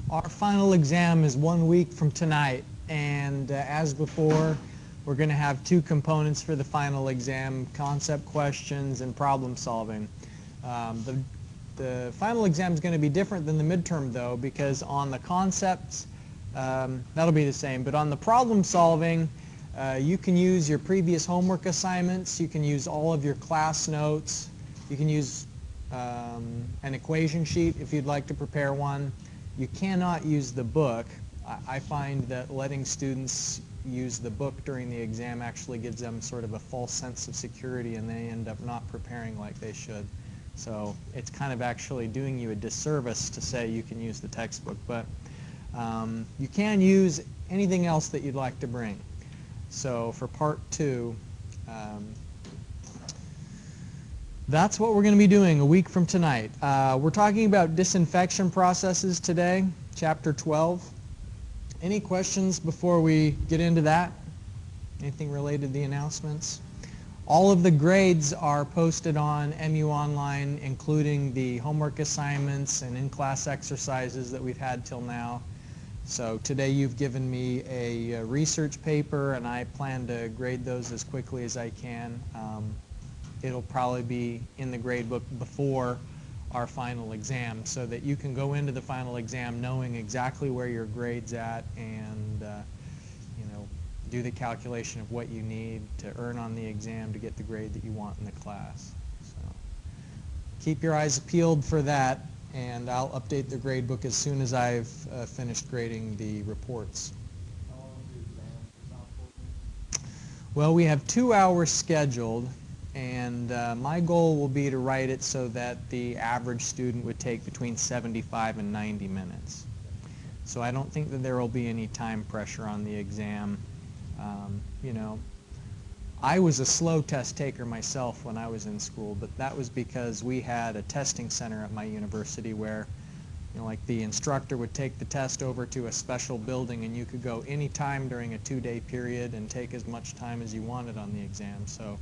Our final exam is 1 week from tonight, and as before, we're going to have two components for the final exam: concept questions and problem solving. The final exam is going to be different than the midterm, though, because on the concepts, that'll be the same, but on the problem solving, you can use your previous homework assignments, you can use all of your class notes, you can use an equation sheet if you'd like to prepare one. You cannot use the book. I find that letting students use the book during the exam actually gives them sort of a false sense of security, and they end up not preparing like they should. So it's kind of actually doing you a disservice to say you can use the textbook, but you can use anything else that you'd like to bring. So for part 2, that's what we're going to be doing a week from tonight. We're talking about disinfection processes today, chapter 12. Any questions before we get into that? Anything related to the announcements? All of the grades are posted on MU Online, including the homework assignments and in-class exercises that we've had till now. So today you've given me a research paper, and I plan to grade those as quickly as I can. It'll probably be in the grade book before our final exam, so that you can go into the final exam knowing exactly where your grade's at and do the calculation of what you need to earn on the exam to get the grade that you want in the class. So keep your eyes peeled for that, and I'll update the grade book as soon as I've finished grading the reports. How long is the exam? Well, we have 2 hours scheduled, and my goal will be to write it so that the average student would take between 75 and 90 minutes. So I don't think that there will be any time pressure on the exam. I was a slow test taker myself when I was in school, but that was because we had a testing center at my university where like the instructor would take the test over to a special building, and you could go any time during a 2-day period and take as much time as you wanted on the exam. So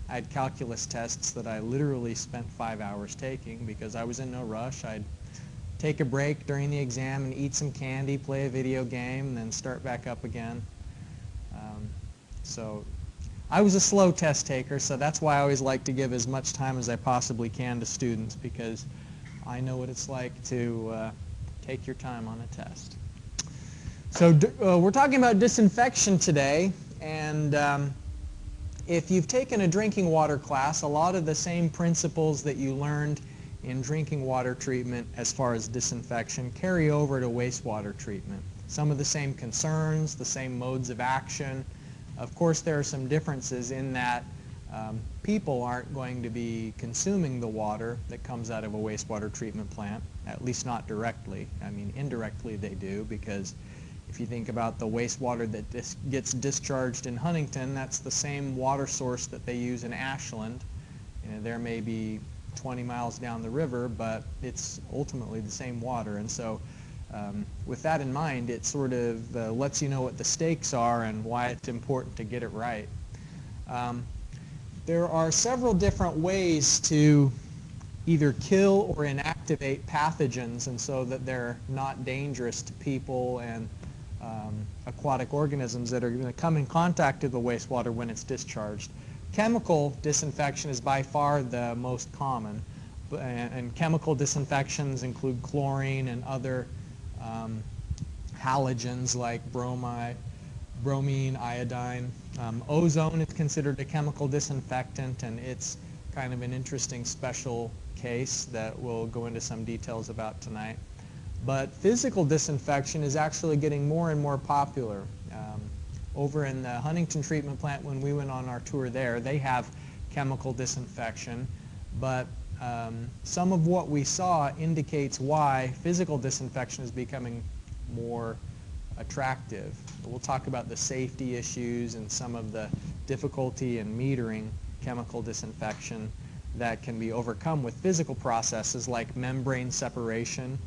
I had calculus tests that I literally spent 5 hours taking because I was in no rush. I'd take a break during the exam and eat some candy, play a video game, and then start back up again. So I was a slow test taker, so that's why I always like to give as much time as I possibly can to students, because I know what it's like to take your time on a test. So we're talking about disinfection today, and if you've taken a drinking water class, a lot of the same principles that you learned in drinking water treatment as far as disinfection carry over to wastewater treatment. Some of the same concerns, the same modes of action. Of course, there are some differences in that people aren't going to be consuming the water that comes out of a wastewater treatment plant, at least not directly. I mean, indirectly they do, because if you think about the wastewater that gets discharged in Huntington, that's the same water source that they use in Ashland. There may be 20 miles down the river, but it's ultimately the same water. And so with that in mind, it sort of lets you know what the stakes are and why it's important to get it right. There are several different ways to either kill or inactivate pathogens, and so that they're not dangerous to people and aquatic organisms that are going to come in contact with the wastewater when it's discharged. Chemical disinfection is by far the most common, and chemical disinfections include chlorine and other halogens like bromine, iodine. Ozone is considered a chemical disinfectant, and it's kind of an interesting special case that we'll go into some details about tonight. But physical disinfection is actually getting more and more popular. Over in the Huntington treatment plant, when we went on our tour there, they have chemical disinfection, but some of what we saw indicates why physical disinfection is becoming more attractive. We'll talk about the safety issues and some of the difficulty in metering chemical disinfection that can be overcome with physical processes like membrane separation,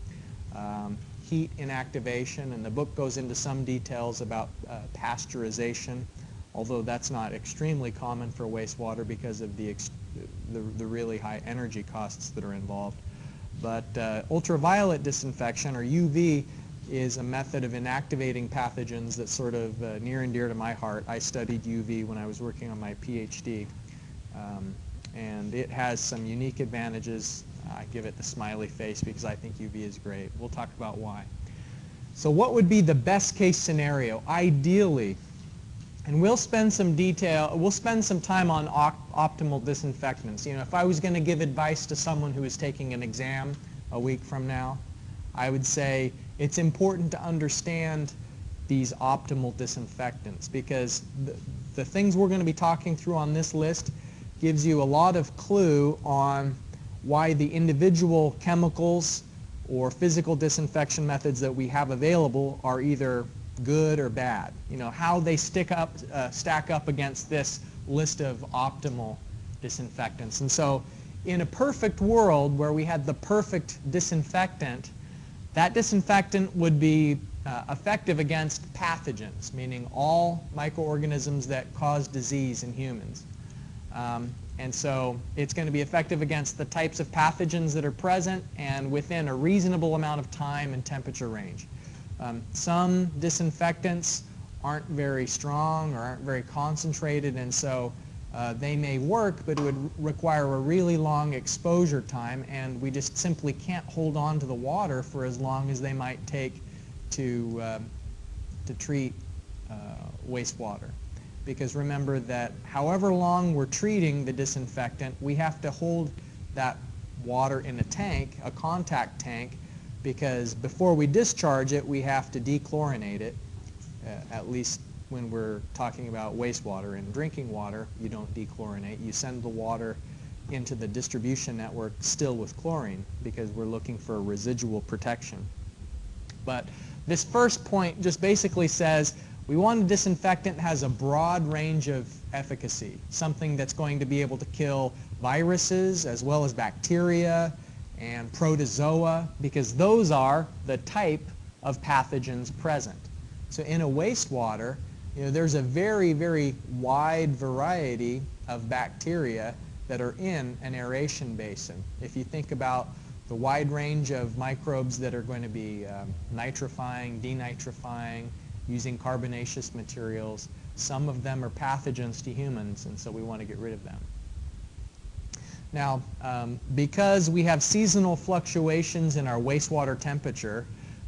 heat inactivation, and the book goes into some details about pasteurization, although that's not extremely common for wastewater because of the really high energy costs that are involved. But ultraviolet disinfection, or UV, is a method of inactivating pathogens that's sort of near and dear to my heart. I studied UV when I was working on my PhD, and it has some unique advantages. I give it the smiley face because I think UV is great. We'll talk about why. So what would be the best case scenario? Ideally, and we'll spend some time on optimal disinfectants. You know, if I was going to give advice to someone who is taking an exam a week from now, I would say it's important to understand these optimal disinfectants, because the things we're going to be talking through on this list gives you a lot of clue on why the individual chemicals or physical disinfection methods that we have available are either good or bad. You know, how they stack up against this list of optimal disinfectants. And so in a perfect world where we had the perfect disinfectant, that disinfectant would be effective against pathogens, meaning all microorganisms that cause disease in humans. And so it's going to be effective against the types of pathogens that are present and within a reasonable amount of time and temperature range. Some disinfectants aren't very strong or aren't very concentrated, and so they may work, but it would require a really long exposure time, and we just simply can't hold on to the water for as long as they might take to treat wastewater. Because remember that however long we're treating the disinfectant, we have to hold that water in a tank, a contact tank, because before we discharge it, we have to dechlorinate it, at least when we're talking about wastewater. In drinking water, you don't dechlorinate. You send the water into the distribution network still with chlorine, because we're looking for residual protection. But this first point just basically says we want a disinfectant that has a broad range of efficacy, something that's going to be able to kill viruses as well as bacteria and protozoa, because those are the type of pathogens present. So in a wastewater, you know, there's a very, very wide variety of bacteria that are in an aeration basin. If you think about the wide range of microbes that are going to be nitrifying, denitrifying, using carbonaceous materials, some of them are pathogens to humans, and so we want to get rid of them. Now, because we have seasonal fluctuations in our wastewater temperature,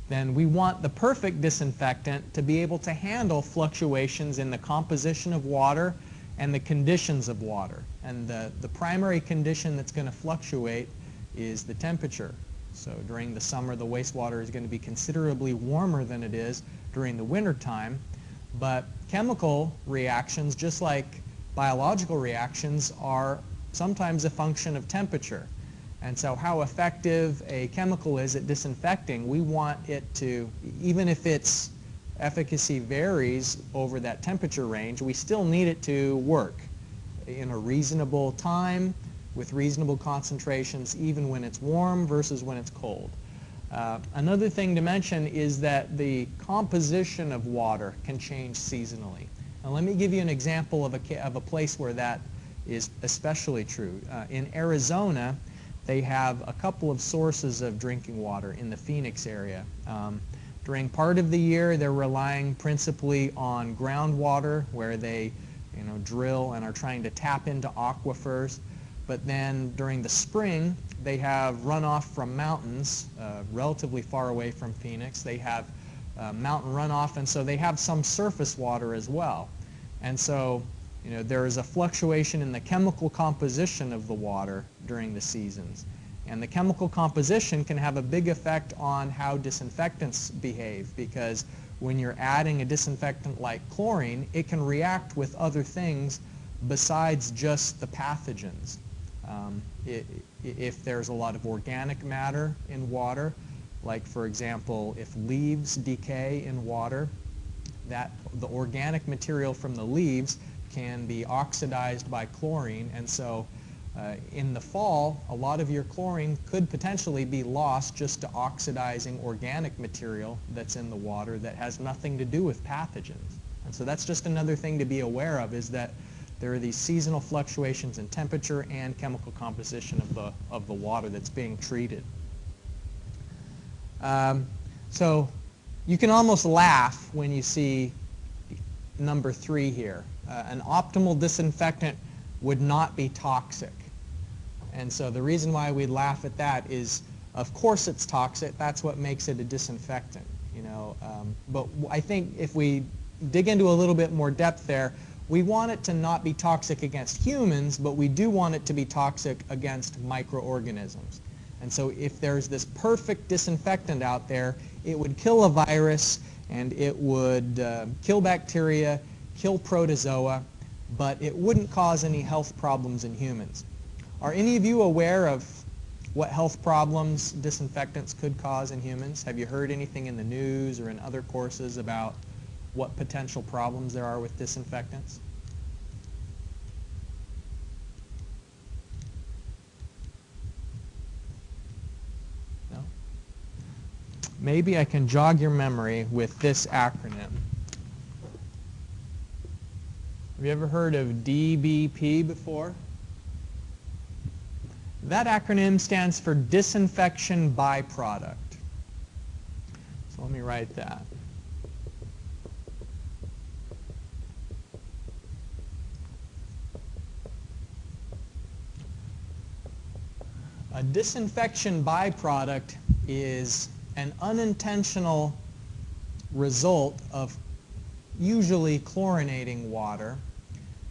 then we want the perfect disinfectant to be able to handle fluctuations in the composition of water and the conditions of water. And the primary condition that's going to fluctuate is the temperature. So during the summer, the wastewater is going to be considerably warmer than it is during the winter time. But chemical reactions, just like biological reactions, are sometimes a function of temperature. And so how effective a chemical is at disinfecting, we want it to, even if its efficacy varies over that temperature range, we still need it to work in a reasonable time with reasonable concentrations, even when it's warm versus when it's cold. Another thing to mention is that the composition of water can change seasonally. Now let me give you an example of a place where that is especially true. In Arizona, they have a couple of sources of drinking water in the Phoenix area. During part of the year, they're relying principally on groundwater, where they drill and are trying to tap into aquifers. But then during the spring, they have runoff from mountains relatively far away from Phoenix. They have mountain runoff, and so they have some surface water as well. And so there is a fluctuation in the chemical composition of the water during the seasons. And the chemical composition can have a big effect on how disinfectants behave, because when you're adding a disinfectant like chlorine, it can react with other things besides just the pathogens. If there's a lot of organic matter in water, like for example, if leaves decay in water, the organic material from the leaves can be oxidized by chlorine, and so in the fall, a lot of your chlorine could potentially be lost just to oxidizing organic material that's in the water that has nothing to do with pathogens. And so that's just another thing to be aware of, is that there are these seasonal fluctuations in temperature and chemical composition of the water that's being treated. So You can almost laugh when you see number 3 here. An optimal disinfectant would not be toxic. And so the reason why we laugh at that is, of course it's toxic. That's what makes it a disinfectant. But I think if we dig into a little bit more depth there, we want it to not be toxic against humans, but we do want it to be toxic against microorganisms. And so if there's this perfect disinfectant out there, it would kill a virus, and it would kill bacteria, kill protozoa, but it wouldn't cause any health problems in humans. Are any of you aware of what health problems disinfectants could cause in humans? Have you heard anything in the news or in other courses about what potential problems there are with disinfectants? No? Maybe I can jog your memory with this acronym. Have you ever heard of DBP before? That acronym stands for disinfection byproduct. So let me write that. A disinfection byproduct is an unintentional result of usually chlorinating water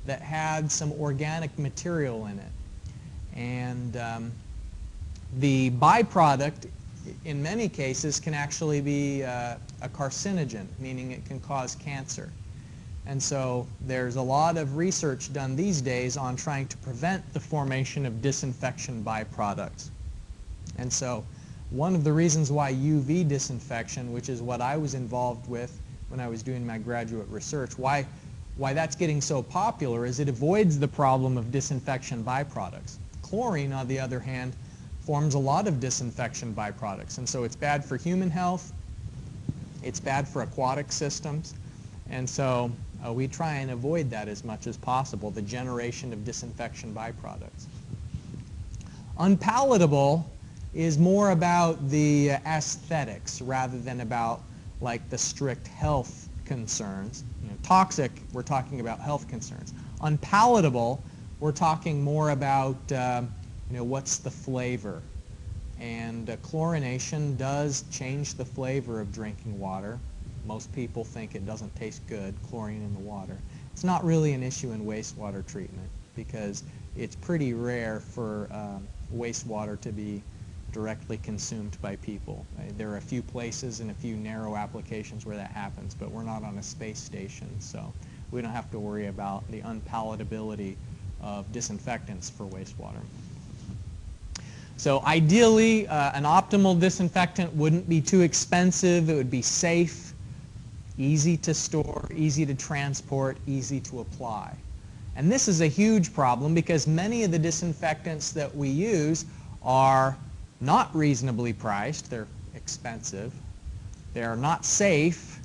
that had some organic material in it. And the byproduct, in many cases, can actually be a carcinogen, meaning it can cause cancer. And so there's a lot of research done these days on trying to prevent the formation of disinfection byproducts. And so one of the reasons why UV disinfection, which is what I was involved with when I was doing my graduate research, why that's getting so popular is it avoids the problem of disinfection byproducts. Chlorine, on the other hand, forms a lot of disinfection byproducts, and so it's bad for human health, it's bad for aquatic systems, and so we try and avoid that as much as possible, the generation of disinfection byproducts. Unpalatable is more about the aesthetics rather than about like the strict health concerns. Toxic, we're talking about health concerns. Unpalatable, we're talking more about what's the flavor. And chlorination does change the flavor of drinking water. Most people think it doesn't taste good, chlorine in the water. It's not really an issue in wastewater treatment because it's pretty rare for wastewater to be directly consumed by people. There are a few places and a few narrow applications where that happens, but we're not on a space station, so we don't have to worry about the unpalatability of disinfectants for wastewater. So ideally, an optimal disinfectant wouldn't be too expensive. It would be safe, easy to store, easy to transport, easy to apply. And this is a huge problem because many of the disinfectants that we use are not reasonably priced. They're expensive. They're not safe.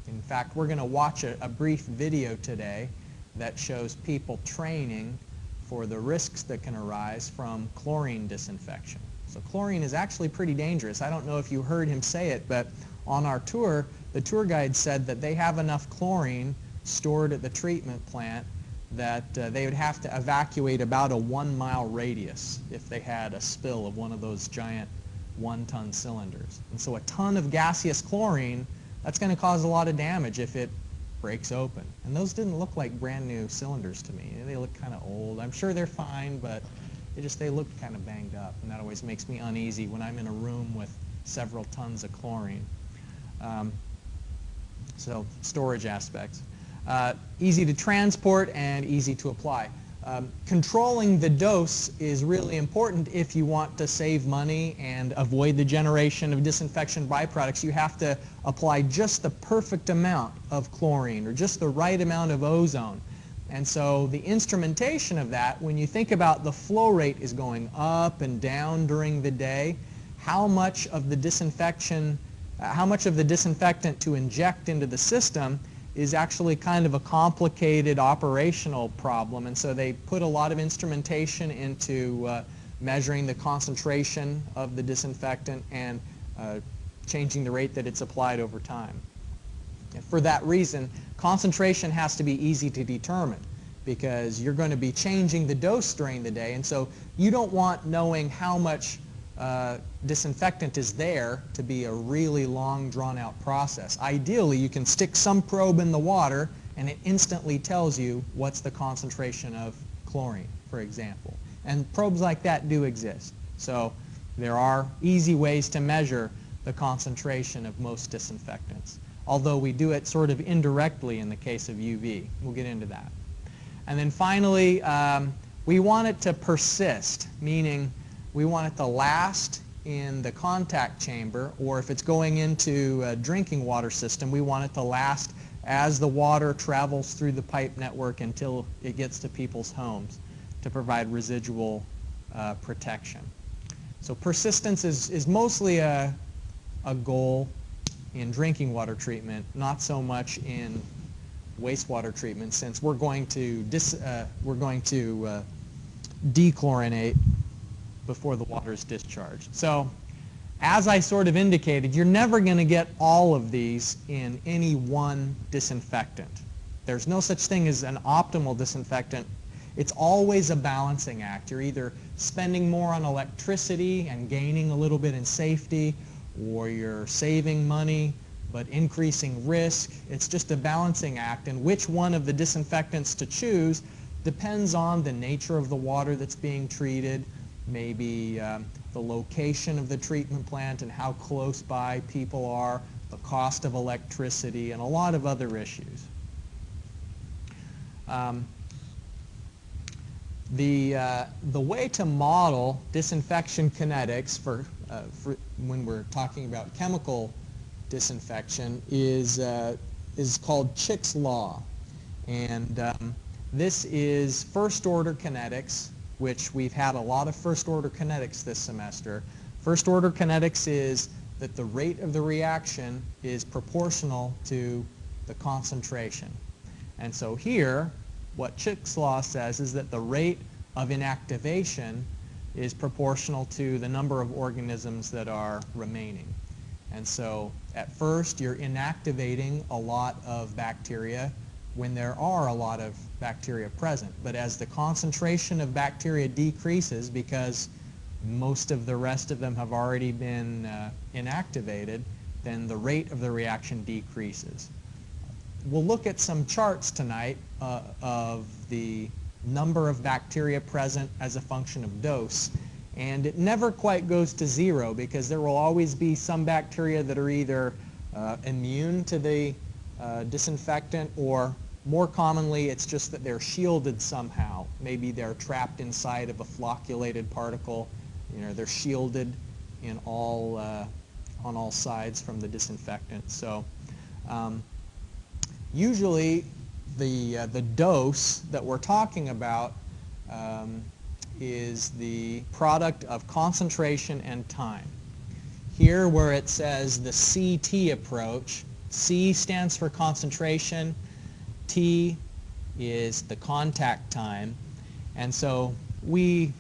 In fact, we're going to watch a brief video today that shows people training for the risks that can arise from chlorine disinfection. So chlorine is actually pretty dangerous. I don't know if you heard him say it, but on our tour, the tour guide said that they have enough chlorine stored at the treatment plant that they would have to evacuate about a 1-mile radius if they had a spill of one of those giant 1-ton cylinders. And so a ton of gaseous chlorine, that's going to cause a lot of damage if it breaks open. And those didn't look like brand new cylinders to me. They look kind of old. I'm sure they're fine, but they look kind of banged up, and that always makes me uneasy when I'm in a room with several tons of chlorine. So storage aspects. Easy to transport and easy to apply. Controlling the dose is really important if you want to save money and avoid the generation of disinfection byproducts. You have to apply just the perfect amount of chlorine or just the right amount of ozone. And so the instrumentation of that, when you think about the flow rate is going up and down during the day, how much of the disinfection, how much of the disinfectant to inject into the system is actually kind of a complicated operational problem, and so they put a lot of instrumentation into measuring the concentration of the disinfectant and changing the rate that it's applied over time. And for that reason, concentration has to be easy to determine because you're going to be changing the dose during the day, and so you don't want knowing how much disinfectant is there to be a really long, drawn-out process. Ideally, you can stick some probe in the water and it instantly tells you what's the concentration of chlorine, for example. And probes like that do exist. So there are easy ways to measure the concentration of most disinfectants, although we do it sort of indirectly in the case of UV. We'll get into that. And then finally, we want it to persist, meaning we want it to last in the contact chamber, or if it's going into a drinking water system, we want it to last as the water travels through the pipe network until it gets to people's homes to provide residual protection. So persistence is mostly a goal in drinking water treatment, not so much in wastewater treatment, since we're going to dechlorinate before the water is discharged. So as I sort of indicated, you're never going to get all of these in any one disinfectant. There's no such thing as an optimal disinfectant. It's always a balancing act. You're either spending more on electricity and gaining a little bit in safety, or you're saving money but increasing risk. It's just a balancing act, and which one of the disinfectants to choose depends on the nature of the water that's being treated, maybe the location of the treatment plant and how close by people are, the cost of electricity, and a lot of other issues. The way to model disinfection kinetics for when we're talking about chemical disinfection is called Chick's law, and this is first-order kinetics, which we've had a lot of first-order kinetics this semester. First-order kinetics is that the rate of the reaction is proportional to the concentration. And so here, what Chick's law says is that the rate of inactivation is proportional to the number of organisms that are remaining. And so at first, you're inactivating a lot of bacteria when there are a lot of bacteria present. But as the concentration of bacteria decreases, because most of the rest of them have already been inactivated, then the rate of the reaction decreases. We'll look at some charts tonight of the number of bacteria present as a function of dose. And it never quite goes to zero, because there will always be some bacteria that are either immune to the disinfectant, or more commonly it's just that they're shielded somehow. Maybe they're trapped inside of a flocculated particle. You know, they're shielded in all on all sides from the disinfectant. So usually the dose that we're talking about is the product of concentration and time. Here where it says the CT approach, C stands for concentration, T is the contact time, and so we,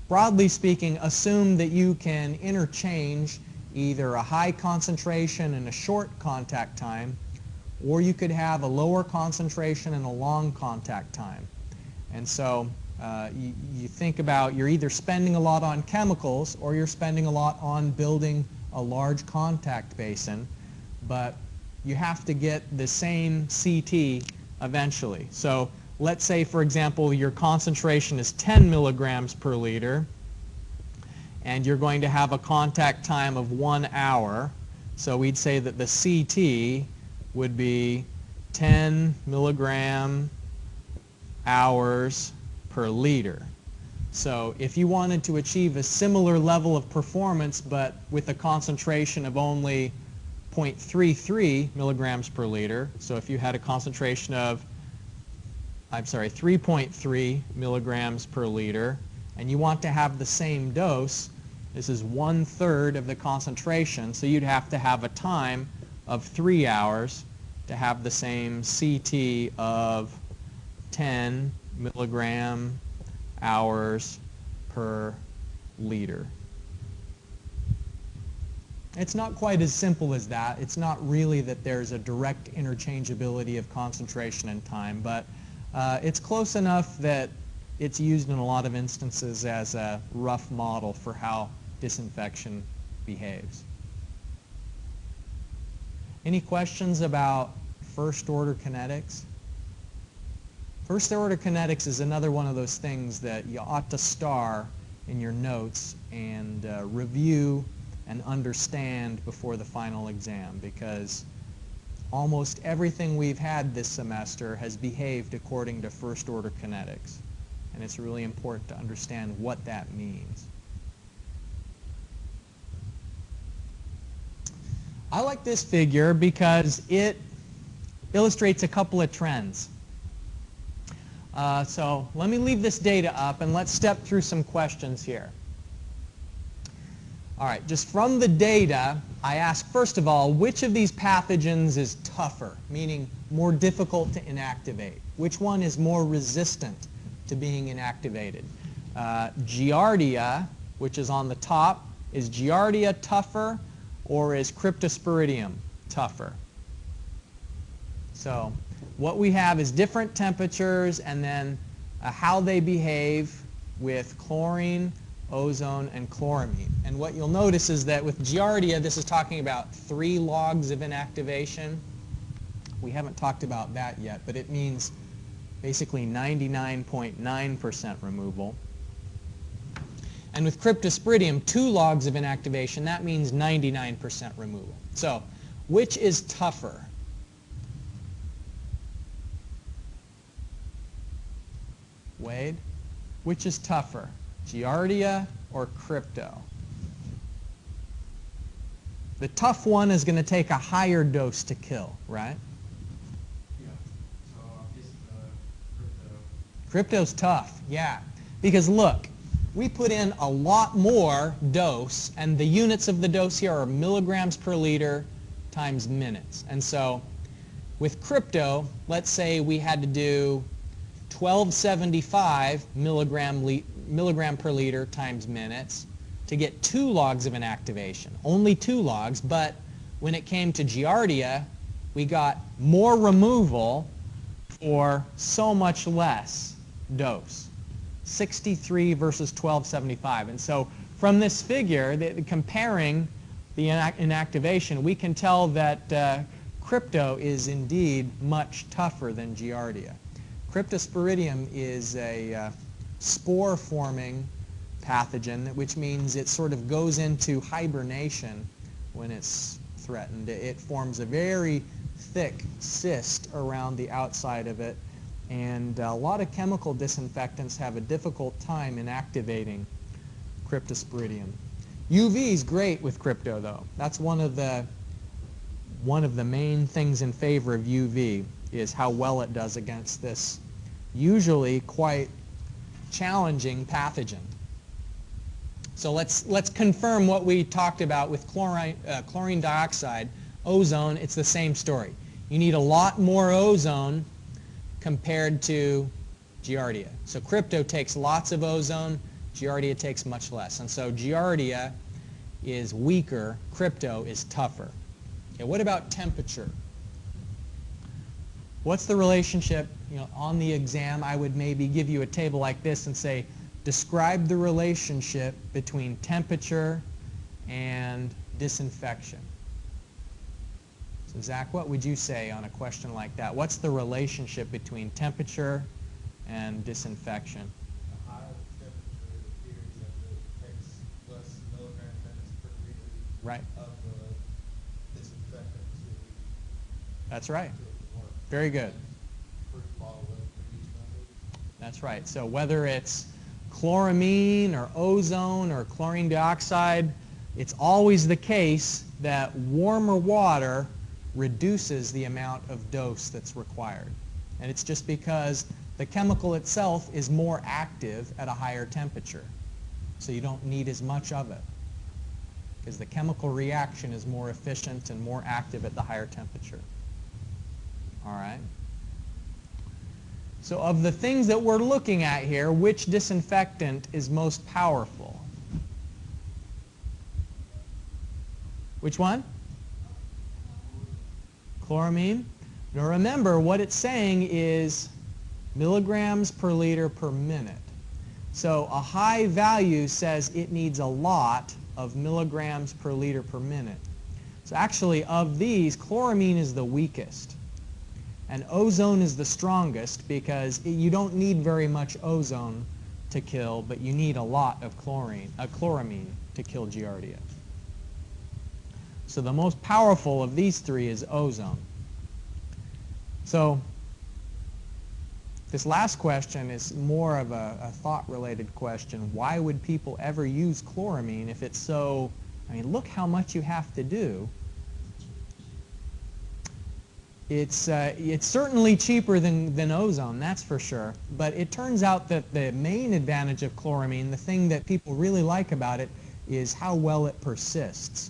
broadly speaking, assume that you can interchange either a high concentration and a short contact time, or you could have a lower concentration and a long contact time. And so you think about, you're either spending a lot on chemicals or you're spending a lot on building a large contact basin, but you have to get the same CT eventually. So let's say, for example, your concentration is 10 milligrams per liter, and you're going to have a contact time of 1 hour. So we'd say that the CT would be 10 milligram hours per liter. So if you wanted to achieve a similar level of performance but with a concentration of only 0.33 milligrams per liter, so if you had a concentration of, 3.3 milligrams per liter, and you want to have the same dose, this is 1/3 of the concentration, so you'd have to have a time of 3 hours to have the same CT of 10 milligram hours per liter. It's not quite as simple as that. It's not really that there's a direct interchangeability of concentration and time, but it's close enough that it's used in a lot of instances as a rough model for how disinfection behaves. Any questions about first-order kinetics? First-order kinetics is another one of those things that you ought to star in your notes and review and understand before the final exam, because almost everything we've had this semester has behaved according to first-order kinetics, and it's really important to understand what that means. I like this figure because it illustrates a couple of trends. So let me leave this data up and let's step through some questions here. All right, just from the data, I ask, first of all, which of these pathogens is tougher, meaning more difficult to inactivate? Which one is more resistant to being inactivated? Giardia, which is on the top, is Giardia tougher or is Cryptosporidium tougher? So what we have is different temperatures and then how they behave with chlorine, ozone, and chloramine. And what you'll notice is that with Giardia, this is talking about 3 logs of inactivation. We haven't talked about that yet, but it means basically 99.9% removal. And with Cryptosporidium, 2 logs of inactivation, that means 99% removal. So which is tougher? Wade? Which is tougher, Giardia or Crypto? The tough one is going to take a higher dose to kill, right? Yeah. So I guess Crypto. Crypto's tough, yeah. Because look, we put in a lot more dose, and the units of the dose here are milligrams per liter times minutes. And so with Crypto, let's say we had to do 1275 milligram per liter times minutes to get 2 logs of inactivation. Only 2 logs, but when it came to Giardia, we got more removal for so much less dose. 63 versus 1275. And so from this figure, comparing the inactivation, we can tell that Crypto is indeed much tougher than Giardia. Cryptosporidium is a spore-forming pathogen, which means it sort of goes into hibernation when it's threatened. It forms a very thick cyst around the outside of it, and a lot of chemical disinfectants have a difficult time inactivating Cryptosporidium. UV is great with Crypto, though. That's one of the main things in favor of UV, is how well it does against this usually quite challenging pathogen. So let's confirm what we talked about with chlorine dioxide. Ozone, it's the same story. You need a lot more ozone compared to Giardia. So Crypto takes lots of ozone, Giardia takes much less. And so Giardia is weaker, Crypto is tougher. Okay, what about temperature? What's the relationship? You know, on the exam, I would maybe give you a table like this and say, describe the relationship between temperature and disinfection. So Zach, what would you say on a question like that? What's the relationship between temperature and disinfection? A higher temperature appears that it takes less milligram minutes per liter Right. of the disinfectant That's right. to work. Very good. First bottle of each method. That's right. So whether it's chloramine or ozone or chlorine dioxide, it's always the case that warmer water reduces the amount of dose that's required. And it's just because the chemical itself is more active at a higher temperature. So you don't need as much of it, because the chemical reaction is more efficient and more active at the higher temperature. All right? So of the things that we're looking at here, which disinfectant is most powerful? Which one? Chloramine. Now remember, what it's saying is milligrams per liter per minute. So a high value says it needs a lot of milligrams per liter per minute. So actually, of these, chloramine is the weakest. And ozone is the strongest because you don't need very much ozone to kill, but you need a lot of chloramine to kill Giardia. So the most powerful of these three is ozone. So this last question is more of a thought-related question. Why would people ever use chloramine if it's so, I mean, look how much you have to do. It's certainly cheaper than ozone, that's for sure. But it turns out that the main advantage of chloramine, the thing that people really like about it, is how well it persists.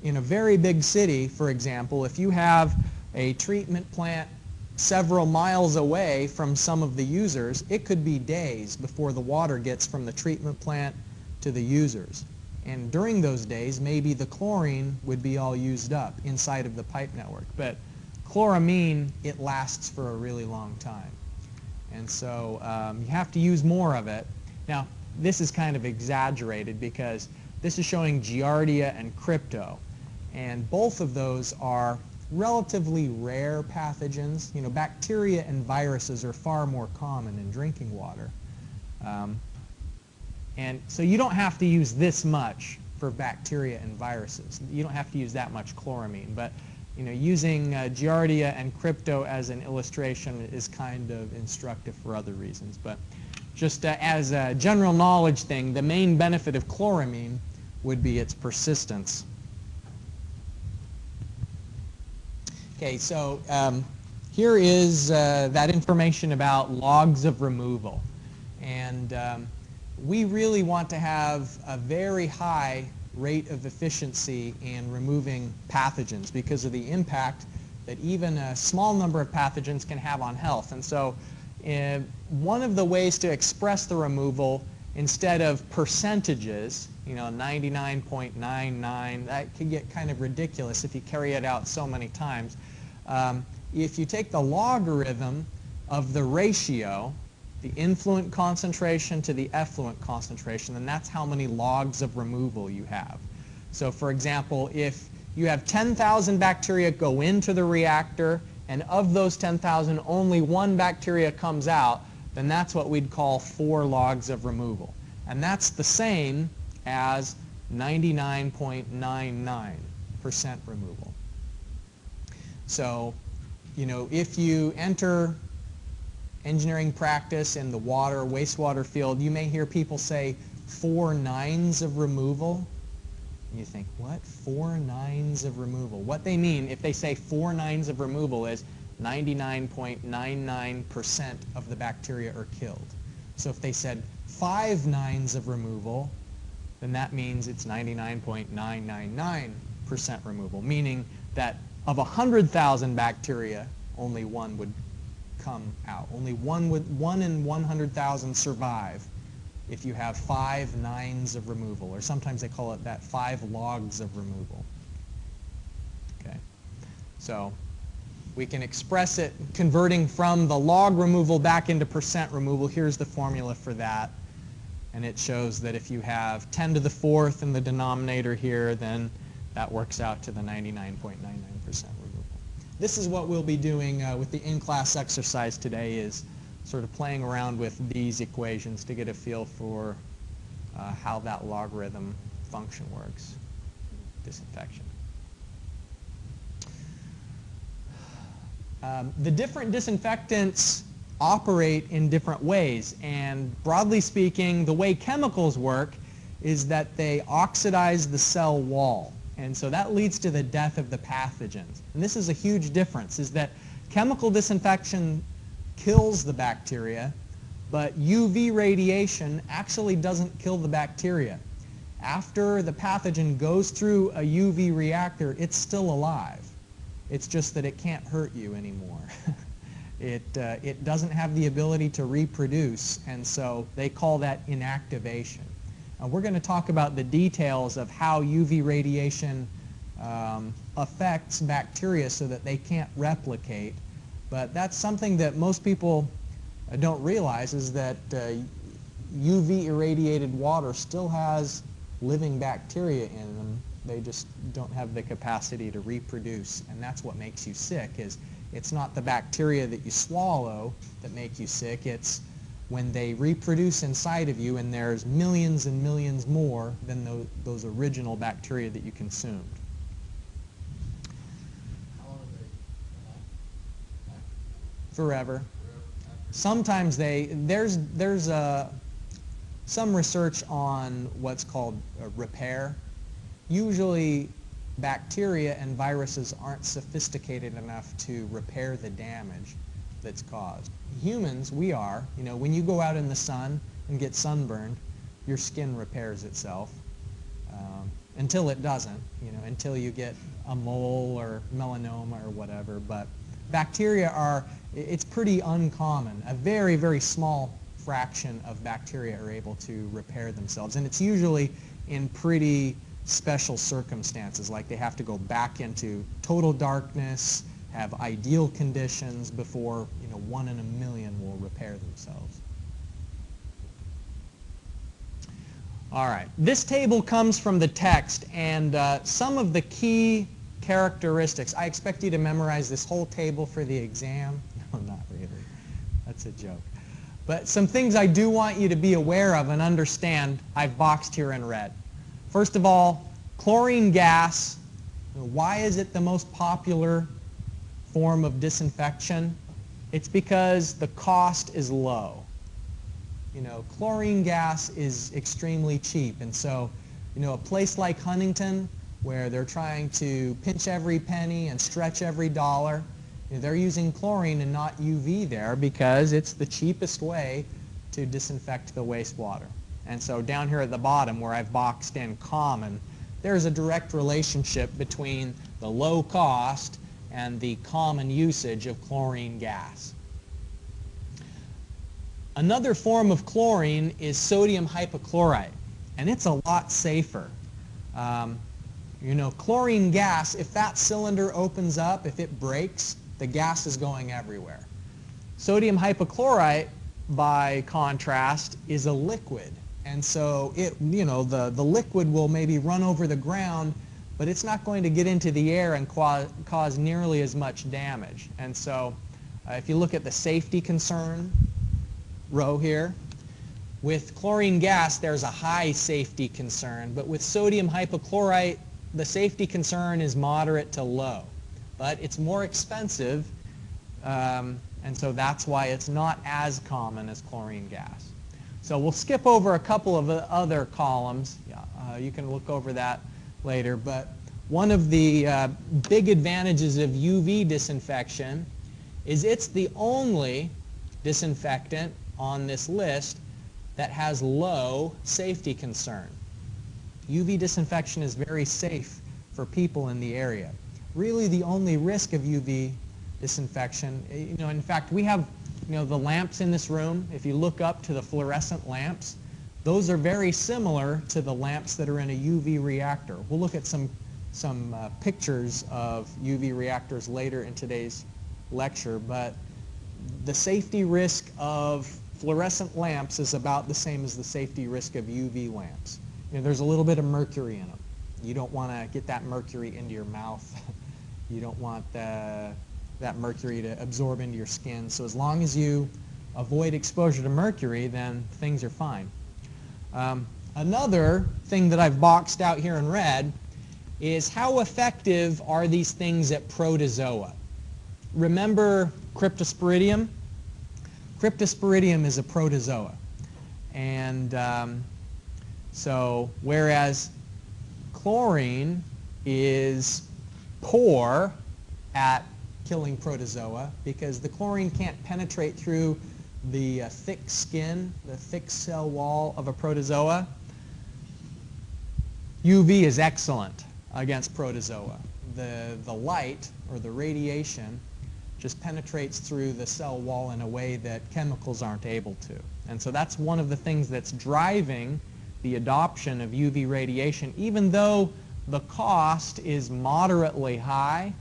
In a very big city, for example, if you have a treatment plant several miles away from some of the users, it could be days before the water gets from the treatment plant to the users. And during those days, maybe the chlorine would be all used up inside of the pipe network. But chloramine, it lasts for a really long time. And so you have to use more of it. Now, this is kind of exaggerated because this is showing Giardia and Crypto. And both of those are relatively rare pathogens. You know, bacteria and viruses are far more common in drinking water. And so you don't have to use this much for bacteria and viruses. You don't have to use that much chloramine. But you know, using Giardia and Crypto as an illustration is kind of instructive for other reasons. But just as a general knowledge thing, the main benefit of chloramine would be its persistence. Okay, so here is that information about logs of removal. And we really want to have a very high rate of efficiency in removing pathogens because of the impact that even a small number of pathogens can have on health. And so one of the ways to express the removal, instead of percentages, you know, 99.99, that can get kind of ridiculous if you carry it out so many times. If you take the logarithm of the ratio, the influent concentration to the effluent concentration, then that's how many logs of removal you have. So for example, if you have 10,000 bacteria go into the reactor, and of those 10,000 only one bacteria comes out, then that's what we'd call 4 logs of removal. And that's the same as 99.99% removal. So, you know, if you enter engineering practice in the water, wastewater field, you may hear people say 4 nines of removal. And you think, what? 4 nines of removal? What they mean, if they say 4 nines of removal, is 99.99% of the bacteria are killed. So if they said 5 nines of removal, then that means it's 99.999% removal, meaning that of 100,000 bacteria, only one would come out. Only one in 100,000 survive if you have 5 nines of removal, or sometimes they call it that 5 logs of removal. Okay, so we can express it converting from the log removal back into percent removal. Here's the formula for that, and it shows that if you have 10 to the 4th in the denominator here, then that works out to the 99.99% removal. This is what we'll be doing with the in-class exercise today, is sort of playing around with these equations to get a feel for how that logarithm function works. Disinfection. The different disinfectants operate in different ways, and broadly speaking, the way chemicals work is that they oxidize the cell wall. And so that leads to the death of the pathogens. And this is a huge difference, is that chemical disinfection kills the bacteria, but UV radiation actually doesn't kill the bacteria. After the pathogen goes through a UV reactor, it's still alive. It's just that it can't hurt you anymore. It doesn't have the ability to reproduce, and so they call that inactivation. We're going to talk about the details of how UV radiation affects bacteria so that they can't replicate. But that's something that most people don't realize, is that UV irradiated water still has living bacteria in them. They just don't have the capacity to reproduce, and that's what makes you sick. Is it's not the bacteria that you swallow that make you sick, it's when they reproduce inside of you, and there's millions and millions more than those original bacteria that you consumed. How long are they alive? Forever. Sometimes there's some research on what's called repair. Usually bacteria and viruses aren't sophisticated enough to repair the damage that's caused. Humans, we are. You know, when you go out in the sun and get sunburned, your skin repairs itself until it doesn't, you know, until you get a mole or melanoma or whatever. But bacteria are, it's pretty uncommon. A very, very small fraction of bacteria are able to repair themselves, and it's usually in pretty special circumstances, like they have to go back into total darkness, have ideal conditions before, you know, 1 in a million will repair themselves. All right, this table comes from the text, and some of the key characteristics. I expect you to memorize this whole table for the exam. No, not really. That's a joke. But some things I do want you to be aware of and understand, I've boxed here in red. First of all, chlorine gas. Why is it the most popular form of disinfection? It's because the cost is low. You know, chlorine gas is extremely cheap, and so, you know, a place like Huntington, where they're trying to pinch every penny and stretch every dollar, you know, they're using chlorine and not UV there because it's the cheapest way to disinfect the wastewater. And so down here at the bottom, where I've boxed in common, there's a direct relationship between the low cost and the common usage of chlorine gas. Another form of chlorine is sodium hypochlorite, and it's a lot safer. You know, chlorine gas, if that cylinder opens up, if it breaks, the gas is going everywhere. Sodium hypochlorite, by contrast, is a liquid. And so it, you know, the liquid will maybe run over the ground, but it's not going to get into the air and cause nearly as much damage. And so if you look at the safety concern row here, with chlorine gas there's a high safety concern, but with sodium hypochlorite the safety concern is moderate to low. But it's more expensive, and so that's why it's not as common as chlorine gas. So we'll skip over a couple of other columns. You can look over that later. But one of the big advantages of UV disinfection is it's the only disinfectant on this list that has low safety concern. UV disinfection is very safe for people in the area. Really the only risk of UV disinfection, you know, in fact we have, you know, the lamps in this room. If you look up to the fluorescent lamps, those are very similar to the lamps that are in a UV reactor. We'll look at some pictures of UV reactors later in today's lecture, but the safety risk of fluorescent lamps is about the same as the safety risk of UV lamps. You know, there's a little bit of mercury in them. You don't want to get that mercury into your mouth. You don't want that mercury to absorb into your skin. So as long as you avoid exposure to mercury, then things are fine. Another thing that I've boxed out here in red is how effective are these things at protozoa? Remember Cryptosporidium? Cryptosporidium is a protozoa. And so whereas chlorine is poor at killing protozoa because the chlorine can't penetrate through the thick skin, the thick cell wall of a protozoa, UV is excellent against protozoa. The light, or the radiation, just penetrates through the cell wall in a way that chemicals aren't able to. And so that's one of the things that's driving the adoption of UV radiation, even though the cost is moderately high.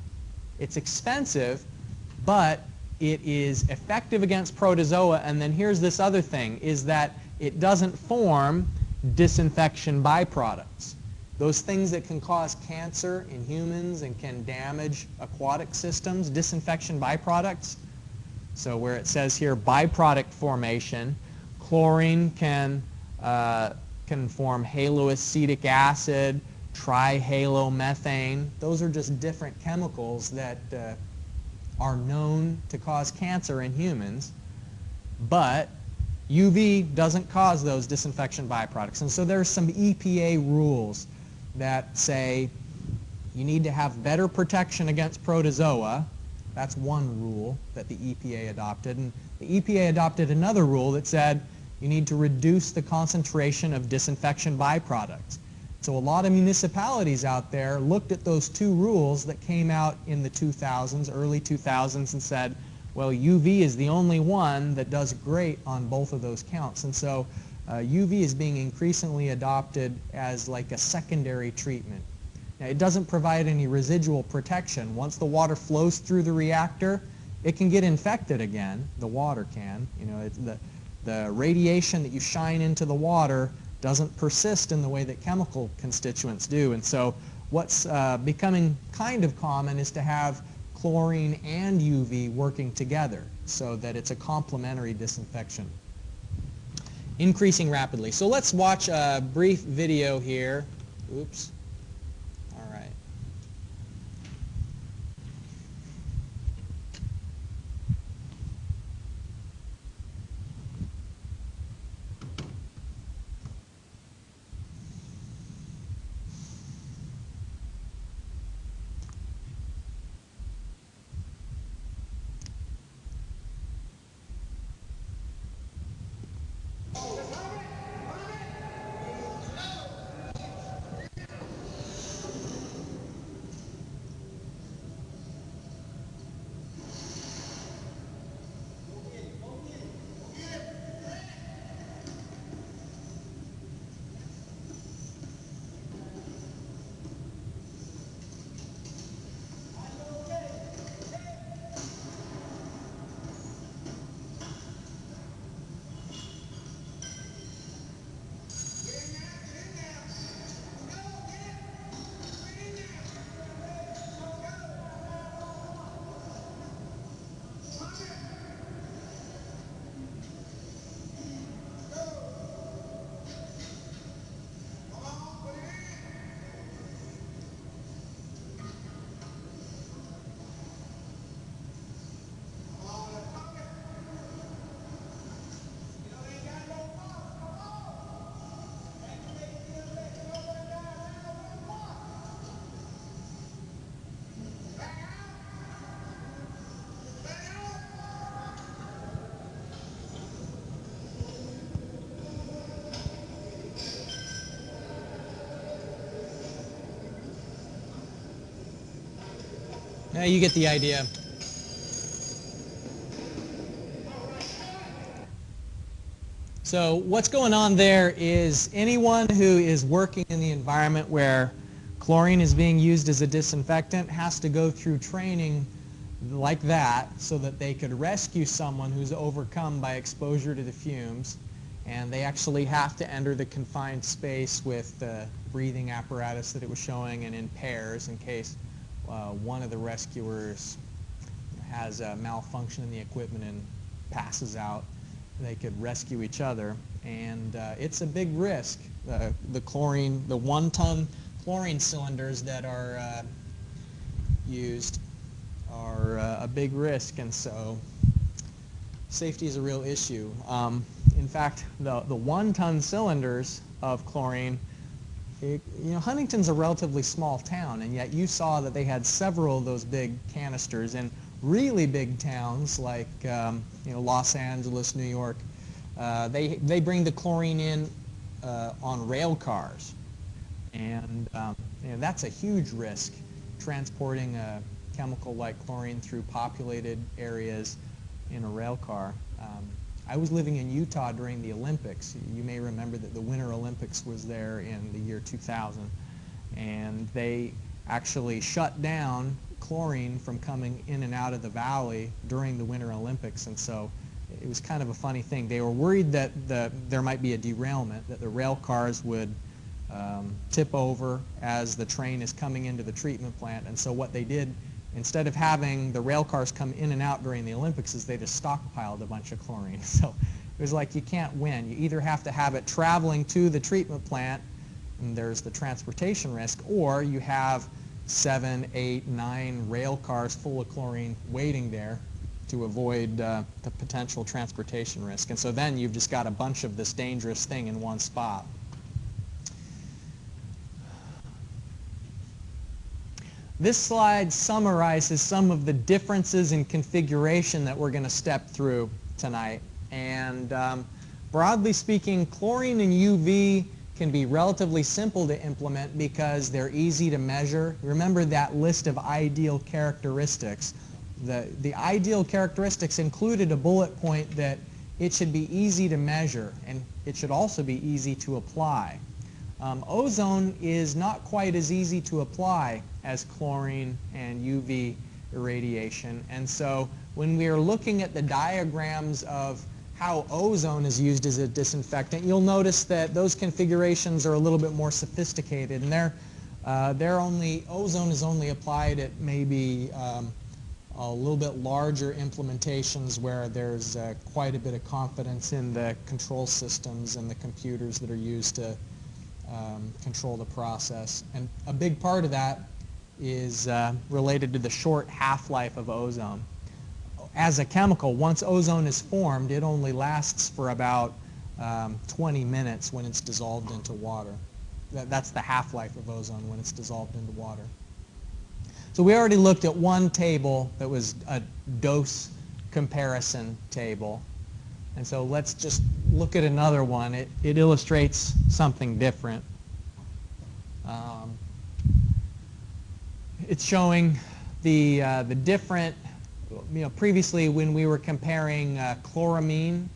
It's expensive, but it is effective against protozoa. And then here's this other thing, is that it doesn't form disinfection byproducts. Those things that can cause cancer in humans and can damage aquatic systems, disinfection byproducts. So where it says here byproduct formation, chlorine can form haloacetic acid, trihalomethane. Those are just different chemicals that are known to cause cancer in humans, but UV doesn't cause those disinfection byproducts. And so there's some EPA rules that say you need to have better protection against protozoa. That's one rule that the EPA adopted. And the EPA adopted another rule that said you need to reduce the concentration of disinfection byproducts. So a lot of municipalities out there looked at those two rules that came out in the 2000s, early 2000s, and said, well, UV is the only one that does great on both of those counts. And so UV is being increasingly adopted as like a secondary treatment. Now, it doesn't provide any residual protection. Once the water flows through the reactor, it can get infected again. The water can. You know, the radiation that you shine into the water doesn't persist in the way that chemical constituents do. And so what's becoming kind of common is to have chlorine and UV working together so that it's a complementary disinfection. Increasing rapidly. So let's watch a brief video here. Oops. All right. Yeah, you get the idea. So what's going on there is anyone who is working in the environment where chlorine is being used as a disinfectant has to go through training like that so that they could rescue someone who's overcome by exposure to the fumes. And they actually have to enter the confined space with the breathing apparatus that it was showing and in pairs in case one of the rescuers has a malfunction in the equipment and passes out. They could rescue each other, and it's a big risk. The chlorine, the 1-ton chlorine cylinders that are used are a big risk, and so safety is a real issue. In fact, the 1-ton cylinders of chlorine, you know, Huntington's a relatively small town, and yet you saw that they had several of those big canisters in really big towns like you know, Los Angeles, New York. They bring the chlorine in on rail cars, and you know, that's a huge risk, transporting a chemical like chlorine through populated areas in a rail car. I was living in Utah during the Olympics. You may remember that the Winter Olympics was there in the year 2000. and they actually shut down chlorine from coming in and out of the valley during the Winter Olympics. And so it was kind of a funny thing. They were worried that there might be a derailment, that the rail cars would tip over as the train is coming into the treatment plant. And so what they did, instead of having the rail cars come in and out during the Olympics, is they just stockpiled a bunch of chlorine. So it was like you can't win. You either have to have it traveling to the treatment plant, and there's the transportation risk, or you have 7, 8, 9 rail cars full of chlorine waiting there to avoid the potential transportation risk. And so then you've just got a bunch of this dangerous thing in one spot. This slide summarizes some of the differences in configuration that we're going to step through tonight. And broadly speaking, chlorine and UV can be relatively simple to implement because they're easy to measure. Remember that list of ideal characteristics. The ideal characteristics included a bullet point that it should be easy to measure, and it should also be easy to apply. Ozone is not quite as easy to apply as chlorine and UV irradiation, and so when we are looking at the diagrams of how ozone is used as a disinfectant, you'll notice that those configurations are a little bit more sophisticated, and ozone is only applied at maybe a little bit larger implementations where there's quite a bit of confidence in the control systems and the computers that are used to control the process. And a big part of that is related to the short half-life of ozone. As a chemical, once ozone is formed, it only lasts for about 20 minutes when it's dissolved into water. That's the half-life of ozone when it's dissolved into water. So we already looked at one table that was a dose comparison table. And so let's just look at another one. It illustrates something different. It's showing the different, previously when we were comparing chloramine,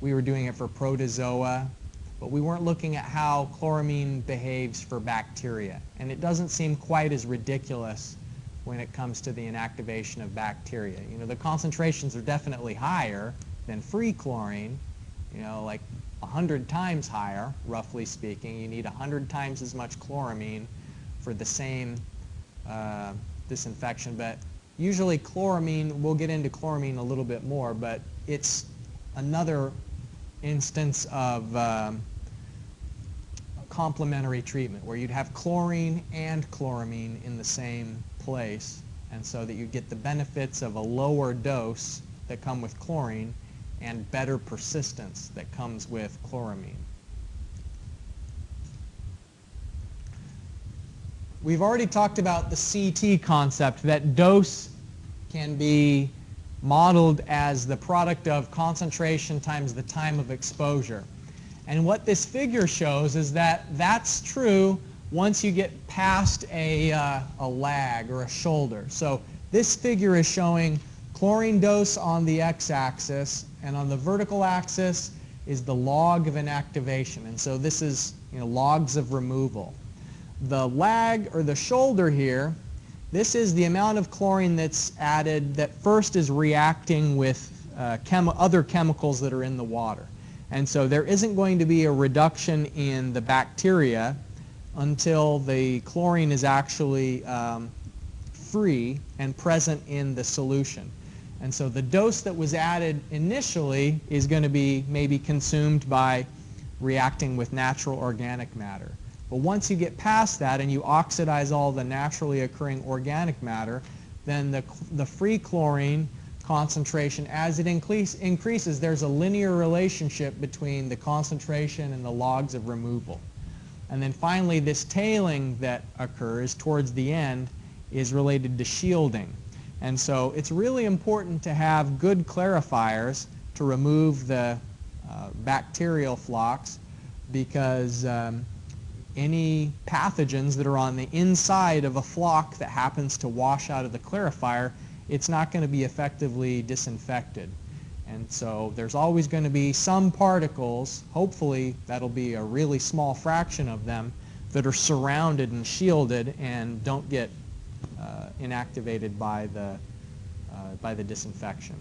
we were doing it for protozoa, but we weren't looking at how chloramine behaves for bacteria. And it doesn't seem quite as ridiculous when it comes to the inactivation of bacteria. The concentrations are definitely higher than free chlorine, like 100 times higher, roughly speaking. You need 100 times as much chloramine for the same disinfection, but usually chloramine, we'll get into chloramine a little bit more, but it's another instance of complementary treatment where you'd have chlorine and chloramine in the same place, and so that you get the benefits of a lower dose that come with chlorine and better persistence that comes with chloramine. We've already talked about the CT concept, that dose can be modeled as the product of concentration times the time of exposure. And what this figure shows is that that's true once you get past a lag or a shoulder. So this figure is showing chlorine dose on the x-axis, and on the vertical axis is the log of inactivation. And so this is logs of removal. The lag, or the shoulder here, this is the amount of chlorine that's added that first is reacting with other chemicals that are in the water. And so there isn't going to be a reduction in the bacteria until the chlorine is actually free and present in the solution. And so the dose that was added initially is going to be maybe consumed by reacting with natural organic matter. But once you get past that and you oxidize all the naturally occurring organic matter, then the free chlorine concentration, as it increases, there's a linear relationship between the concentration and the logs of removal. And then finally, this tailing that occurs towards the end is related to shielding. And so it's really important to have good clarifiers to remove the bacterial flocks, because any pathogens that are on the inside of a flock that happens to wash out of the clarifier, it's not going to be effectively disinfected. And so there's always going to be some particles, hopefully that'll be a really small fraction of them, that are surrounded and shielded and don't get inactivated by the disinfection.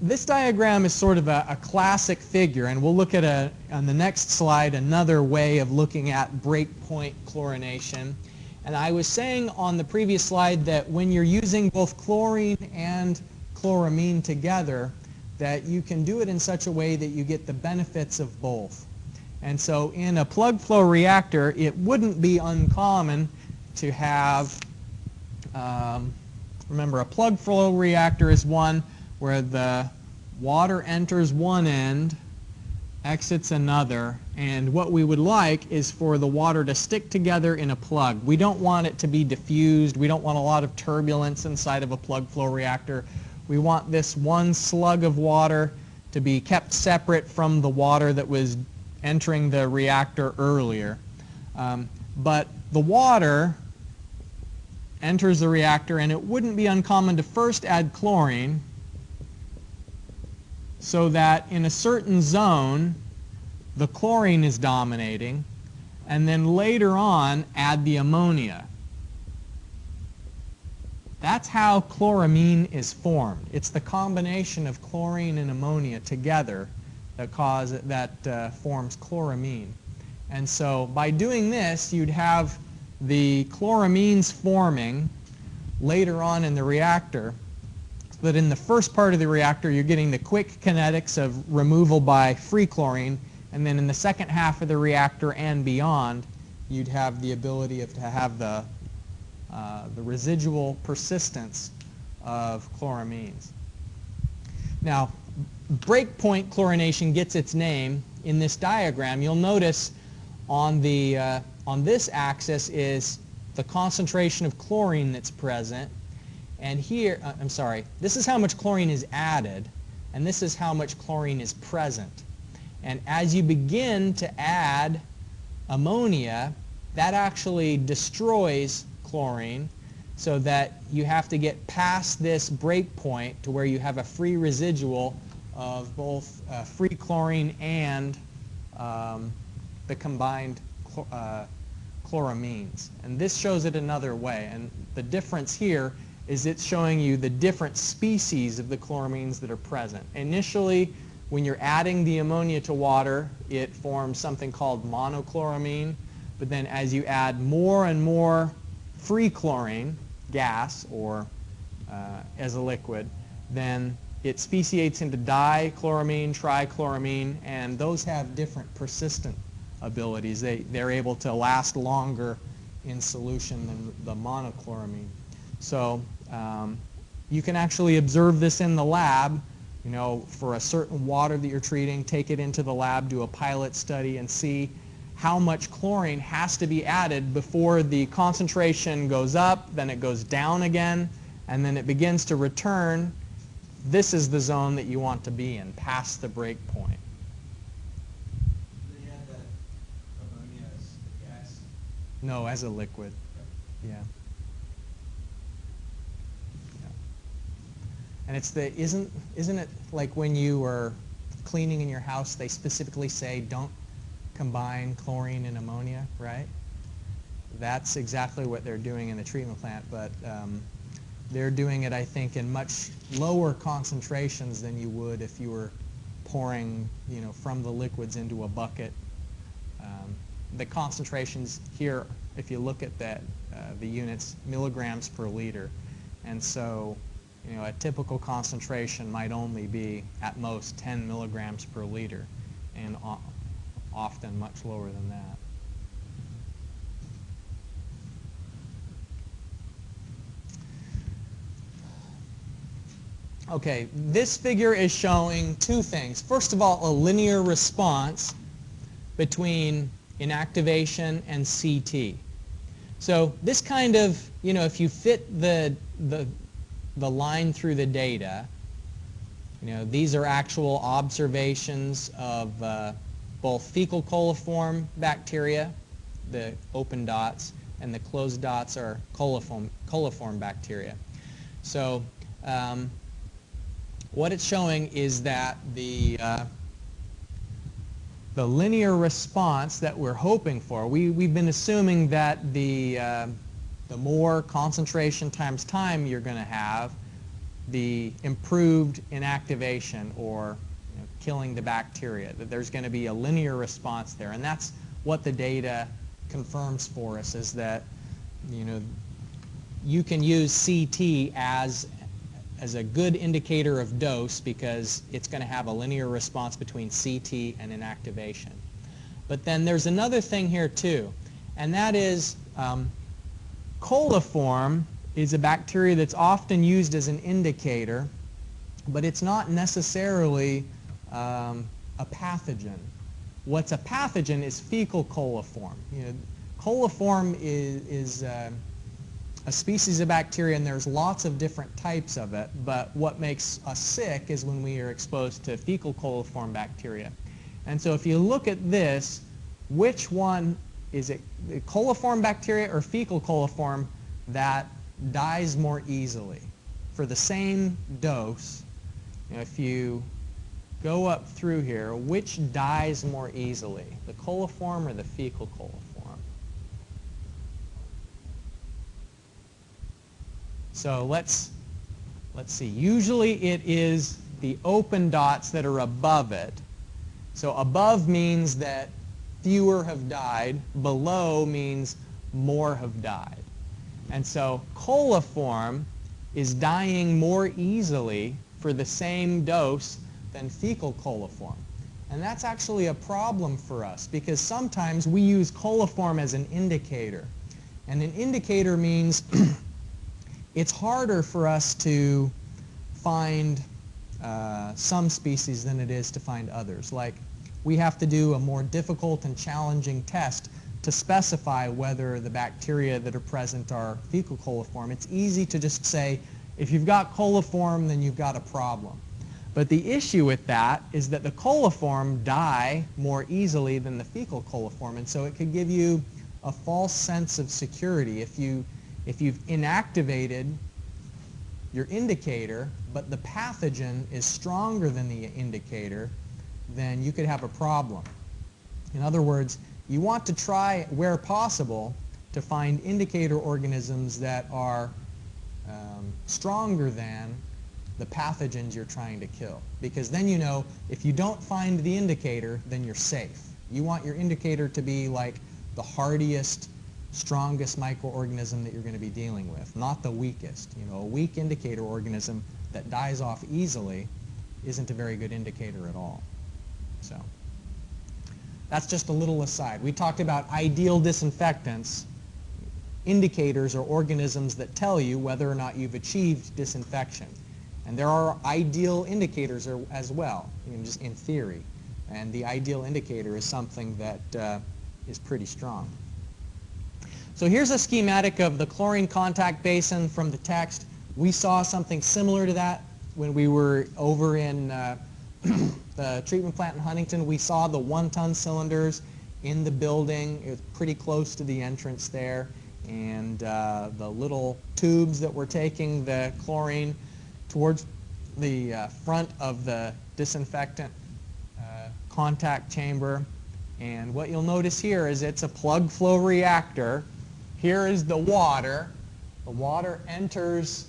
This diagram is sort of a classic figure, and we'll look at on the next slide another way of looking at breakpoint chlorination. And I was saying on the previous slide that when you're using both chlorine and chloramine together, that you can do it in such a way that you get the benefits of both. And so in a plug flow reactor, it wouldn't be uncommon to have, remember, a plug flow reactor is one where the water enters one end, exits another, and what we would like is for the water to stick together in a plug. We don't want it to be diffused. We don't want a lot of turbulence inside of a plug flow reactor. We want this one slug of water to be kept separate from the water that was entering the reactor earlier. But the water enters the reactor, and it wouldn't be uncommon to first add chlorine so that in a certain zone the chlorine is dominating, and then later on add the ammonia. That's how chloramine is formed. It's the combination of chlorine and ammonia together that forms chloramine. And so by doing this, you'd have the chloramines forming later on in the reactor, but in the first part of the reactor you're getting the quick kinetics of removal by free chlorine, and then in the second half of the reactor and beyond you'd have the ability to have the residual persistence of chloramines. Now, breakpoint chlorination gets its name in this diagram. You'll notice on this axis is the concentration of chlorine that's present, and here, this is how much chlorine is added, and this is how much chlorine is present. And as you begin to add ammonia, that actually destroys chlorine, so that you have to get past this breakpoint to where you have a free residual of both free chlorine and the combined chloramines. And this shows it another way. And the difference here is it's showing you the different species of the chloramines that are present. Initially, when you're adding the ammonia to water, it forms something called monochloramine. But then as you add more and more free chlorine, gas, or as a liquid, then it speciates into dichloramine, trichloramine, and those have different persistent abilities. They're able to last longer in solution than the monochloramine. So you can actually observe this in the lab. You know, for a certain water that you're treating, take it into the lab, do a pilot study, and see how much chlorine has to be added before the concentration goes up, then it goes down again, and then it begins to return. This is the zone that you want to be in, past the break point. They add that ammonia as a gas? No, as a liquid. Yeah. And it's isn't it like when you are cleaning in your house, they specifically say don't combine chlorine and ammonia, right? That's exactly what they're doing in the treatment plant, but they're doing it, I think, in much lower concentrations than you would if you were pouring, you know, from the liquids into a bucket. The concentrations here, if you look at that, the units, milligrams per liter, and so, you know, a typical concentration might only be at most 10 milligrams per liter, and often much lower than that. Okay, this figure is showing two things. First of all, a linear response between inactivation and CT. So this kind of, you know, if you fit the line through the data, you know, these are actual observations of both fecal coliform bacteria, the open dots, and the closed dots are coliform bacteria. So what it's showing is that the the linear response that we're hoping for. We've been assuming that the more concentration times time you're going to have, the improved inactivation, or killing the bacteria, that there's going to be a linear response there. And that's what the data confirms for us, is that you can use CT as a good indicator of dose, because it's going to have a linear response between CT and inactivation. But then there's another thing here too, and that is coliform is a bacteria that's often used as an indicator, but it's not necessarily a pathogen. What's a pathogen is fecal coliform. Coliform is a species of bacteria, and there's lots of different types of it, but what makes us sick is when we are exposed to fecal coliform bacteria. And so if you look at this, which one is it, coliform bacteria or fecal coliform that dies more easily? For the same dose, if you go up through here, which dies more easily, the coliform or the fecal coliform? So let's see. Usually it is the open dots that are above it. So above means that fewer have died. Below means more have died. And so coliform is dying more easily for the same dose than fecal coliform. And that's actually a problem for us, because sometimes we use coliform as an indicator. And an indicator means it's harder for us to find some species than it is to find others. Like, we have to do a more difficult and challenging test to specify whether the bacteria that are present are fecal coliform. It's easy to just say, if you've got coliform, then you've got a problem. But the issue with that is that the coliform die more easily than the fecal coliform, and so it could give you a false sense of security. If you've inactivated your indicator, but the pathogen is stronger than the indicator, then you could have a problem. In other words, you want to try, where possible, to find indicator organisms that are stronger than the pathogens you're trying to kill. Because then you know, if you don't find the indicator, then you're safe. You want your indicator to be like the hardiest, strongest microorganism that you're going to be dealing with, not the weakest. A weak indicator organism that dies off easily isn't a very good indicator at all. So that's just a little aside. We talked about ideal disinfectants, indicators or organisms that tell you whether or not you've achieved disinfection. And there are ideal indicators as well, just in theory. And the ideal indicator is something that is pretty strong. So here's a schematic of the chlorine contact basin from the text. We saw something similar to that when we were over in the treatment plant in Huntington. We saw the 1-ton cylinders in the building. It was pretty close to the entrance there. And the little tubes that were taking the chlorine towards the front of the disinfectant contact chamber. And what you'll notice here is it's a plug flow reactor. Here is the water. The water enters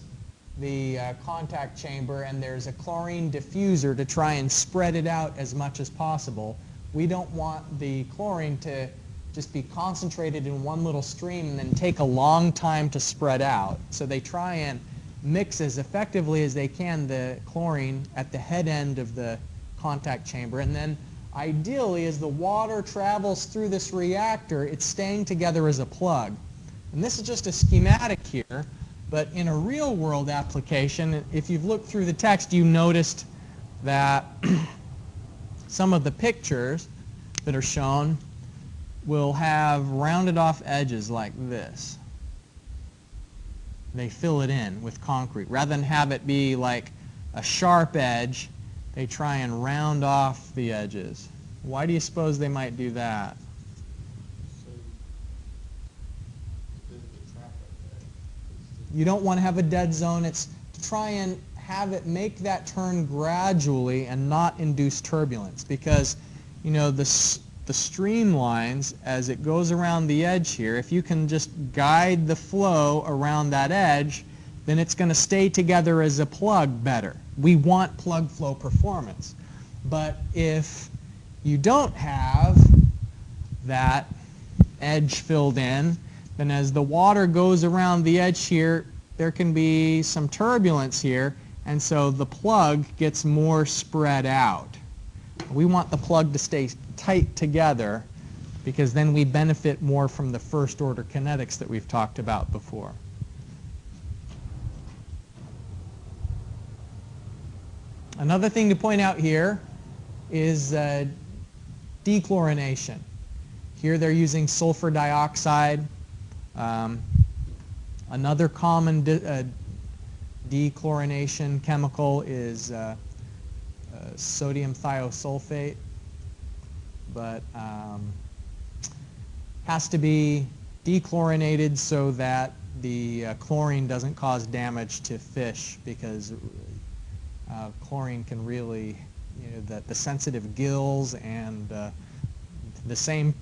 the contact chamber, and there's a chlorine diffuser to try and spread it out as much as possible. We don't want the chlorine to just be concentrated in one little stream and then take a long time to spread out. So they try and mix as effectively as they can the chlorine at the head end of the contact chamber, and then ideally, as the water travels through this reactor, it's staying together as a plug. And this is just a schematic here, but in a real-world application, if you've looked through the text, you noticed that some of the pictures that are shown will have rounded off edges like this. They fill it in with concrete. Rather than have it be like a sharp edge, they try and round off the edges. Why do you suppose they might do that? So it doesn't get trapped like that. You don't want to have a dead zone. It's to try and have it make that turn gradually and not induce turbulence. Because you know, the streamlines as it goes around the edge here, if you can just guide the flow around that edge, then it's going to stay together as a plug better. We want plug flow performance. But if you don't have that edge filled in, then as the water goes around the edge here, there can be some turbulence here, and so the plug gets more spread out. We want the plug to stay tight together because then we benefit more from the first order kinetics that we've talked about before. Another thing to point out here is dechlorination. Here they're using sulfur dioxide. Another common dechlorination chemical is sodium thiosulfate, but has to be dechlorinated so that the chlorine doesn't cause damage to fish, because chlorine can really, you know, the sensitive gills and the same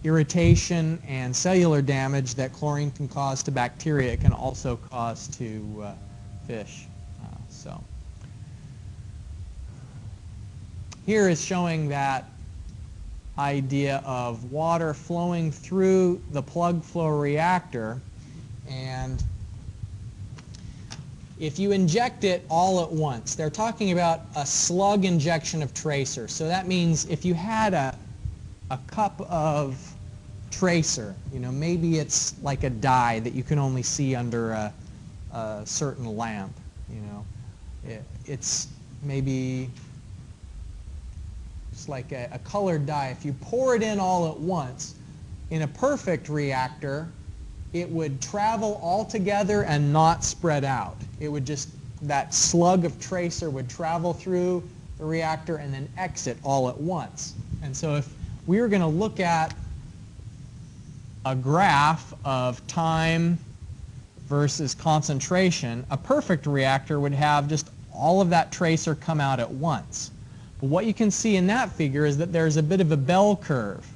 irritation and cellular damage that chlorine can cause to bacteria, it can also cause to fish. Here is showing that idea of water flowing through the plug flow reactor, and if you inject it all at once, they're talking about a slug injection of tracer. So that means if you had a cup of tracer, you know, maybe it's like a dye that you can only see under a certain lamp, you know. It's maybe just like a colored dye. If you pour it in all at once, in a perfect reactor, it would travel all together and not spread out. It would just, that slug of tracer would travel through the reactor and then exit all at once. And so if we were going to look at a graph of time versus concentration, a perfect reactor would have just all of that tracer come out at once. But what you can see in that figure is that there's a bit of a bell curve.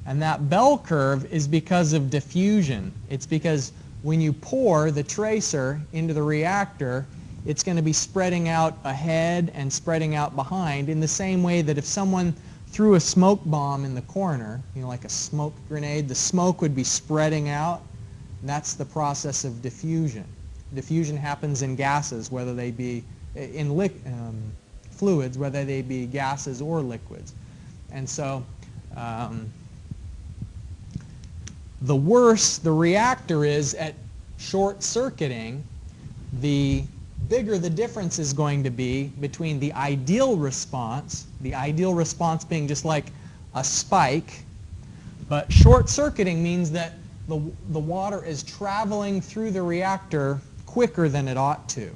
And that bell curve is because of diffusion. It's because when you pour the tracer into the reactor, it's going to be spreading out ahead and spreading out behind in the same way that if someone threw a smoke bomb in the corner, you know, like a smoke grenade, the smoke would be spreading out. That's the process of diffusion. Diffusion happens in gases, whether they be in fluids, whether they be gases or liquids. And so the worse the reactor is at short-circuiting, the bigger the difference is going to be between the ideal response being just like a spike, but short-circuiting means that the water is traveling through the reactor quicker than it ought to.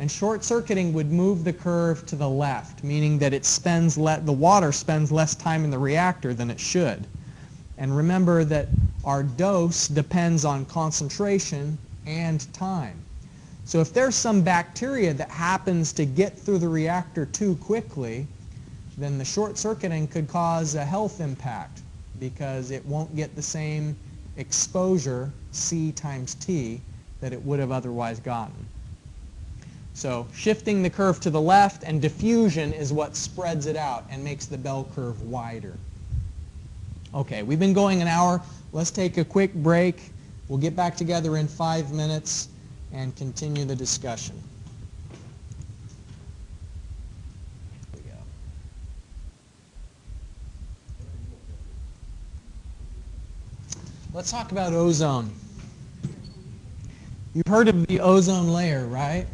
And short-circuiting would move the curve to the left, meaning that the water spends less time in the reactor than it should. And remember that our dose depends on concentration and time. So if there's some bacteria that happens to get through the reactor too quickly, then the short-circuiting could cause a health impact because it won't get the same exposure, C times T, that it would have otherwise gotten. So shifting the curve to the left and diffusion is what spreads it out and makes the bell curve wider. Okay, we've been going an hour. Let's take a quick break. We'll get back together in 5 minutes and continue the discussion. Here we go. Let's talk about ozone. You've heard of the ozone layer, right?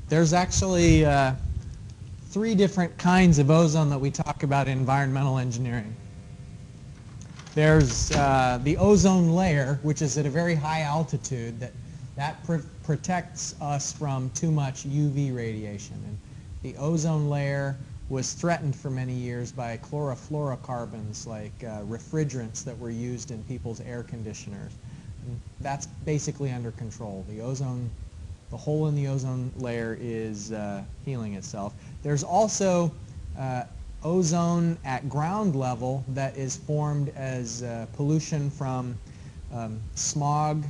There's actually 3 different kinds of ozone that we talk about in environmental engineering. There's the ozone layer, which is at a very high altitude that protects us from too much UV radiation. And the ozone layer was threatened for many years by chlorofluorocarbons, like refrigerants that were used in people's air conditioners. And that's basically under control. The hole in the ozone layer is healing itself. There's also ozone at ground level that is formed as pollution from smog.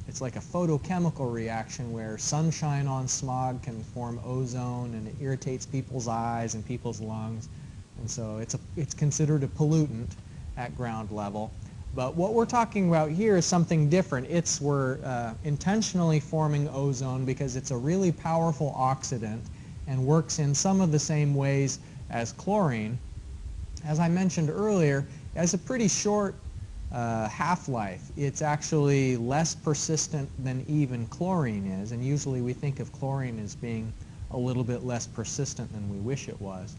It's like a photochemical reaction where sunshine on smog can form ozone, and it irritates people's eyes and people's lungs. And so it's considered a pollutant at ground level. But what we're talking about here is something different. We're intentionally forming ozone because it's a really powerful oxidant and works in some of the same ways as chlorine. As I mentioned earlier, it has a pretty short half-life. It's actually less persistent than even chlorine is, and usually we think of chlorine as being a little bit less persistent than we wish it was.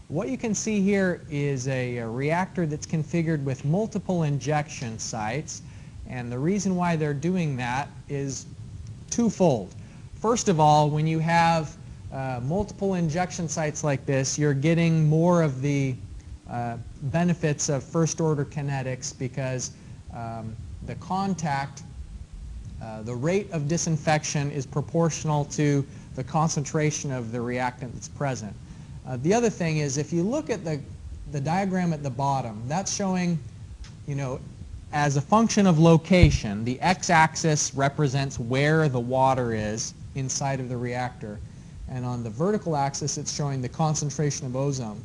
What you can see here is a reactor that's configured with multiple injection sites, and the reason why they're doing that is twofold. First of all, when you have multiple injection sites like this, you're getting more of the benefits of first-order kinetics because the contact, the rate of disinfection is proportional to the concentration of the reactant that's present. The other thing is, if you look at the diagram at the bottom, that's showing, as a function of location, the x-axis represents where the water is inside of the reactor, and on the vertical axis it's showing the concentration of ozone.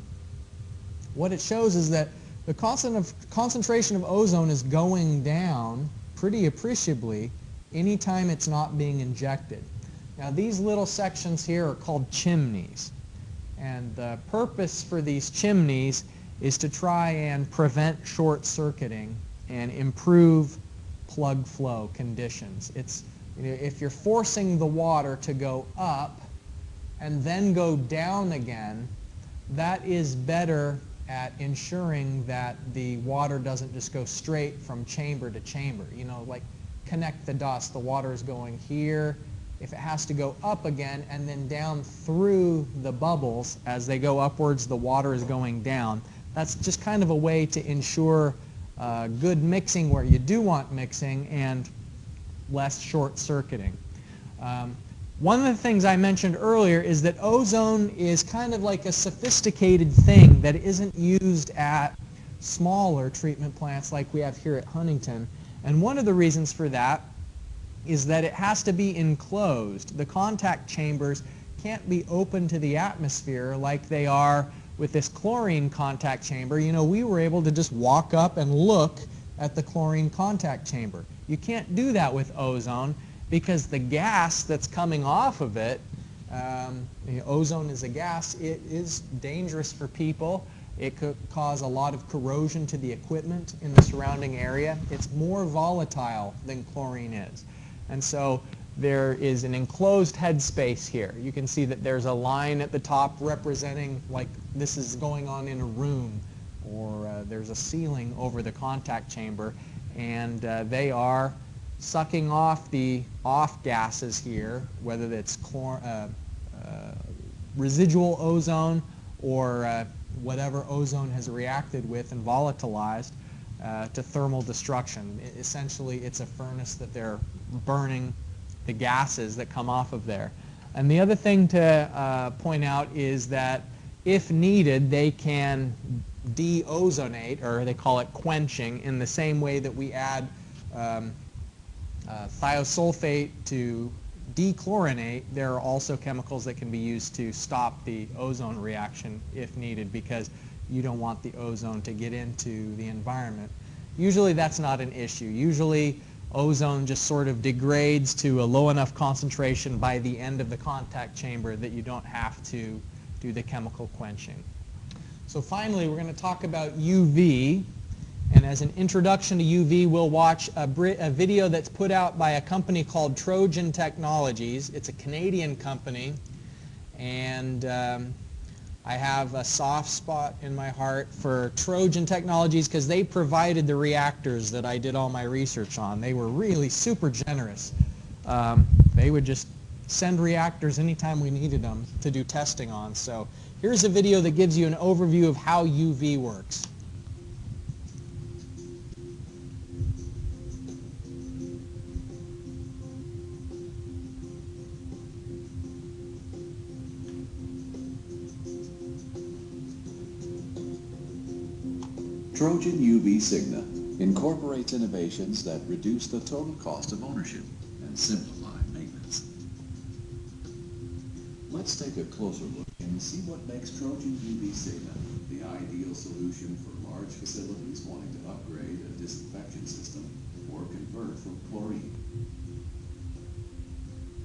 What it shows is that the concentration of ozone is going down pretty appreciably anytime it's not being injected. Now these little sections here are called chimneys, and the purpose for these chimneys is to try and prevent short-circuiting and improve plug flow conditions. If you're forcing the water to go up and then go down again, that is better at ensuring that the water doesn't just go straight from chamber to chamber. Like connect the dots. The water is going here. If it has to go up again and then down through the bubbles as they go upwards, the water is going down. That's just kind of a way to ensure good mixing where you do want mixing and less short-circuiting. One of the things I mentioned earlier is that ozone is kind of like a sophisticated thing that isn't used at smaller treatment plants like we have here at Huntington. And one of the reasons for that is that it has to be enclosed. The contact chambers can't be open to the atmosphere like they are with this chlorine contact chamber. We were able to just walk up and look at the chlorine contact chamber. You can't do that with ozone, because the gas that's coming off of it, ozone is a gas, it is dangerous for people. It could cause a lot of corrosion to the equipment in the surrounding area. It's more volatile than chlorine is. And so there is an enclosed headspace here. You can see that there's a line at the top representing like this is going on in a room, or there's a ceiling over the contact chamber, and they are sucking off the off gases here, whether it's residual ozone or whatever ozone has reacted with and volatilized to thermal destruction. Essentially, it's a furnace that they're burning the gases that come off of there. And the other thing to point out is that if needed, they can de-ozonate, or they call it quenching, in the same way that we add thiosulfate to dechlorinate. There are also chemicals that can be used to stop the ozone reaction if needed, because you don't want the ozone to get into the environment. Usually that's not an issue. Usually ozone just sort of degrades to a low enough concentration by the end of the contact chamber that you don't have to do the chemical quenching. So finally, we're going to talk about UV. And as an introduction to UV, we'll watch a video that's put out by a company called Trojan Technologies. It's a Canadian company, and I have a soft spot in my heart for Trojan Technologies because they provided the reactors that I did all my research on. They were really super generous. They would just send reactors anytime we needed them to do testing on. So here's a video that gives you an overview of how UV works. Trojan UV Signa incorporates innovations that reduce the total cost of ownership and simplify maintenance. Let's take a closer look and see what makes Trojan UV Signa the ideal solution for large facilities wanting to upgrade a disinfection system or convert from chlorine.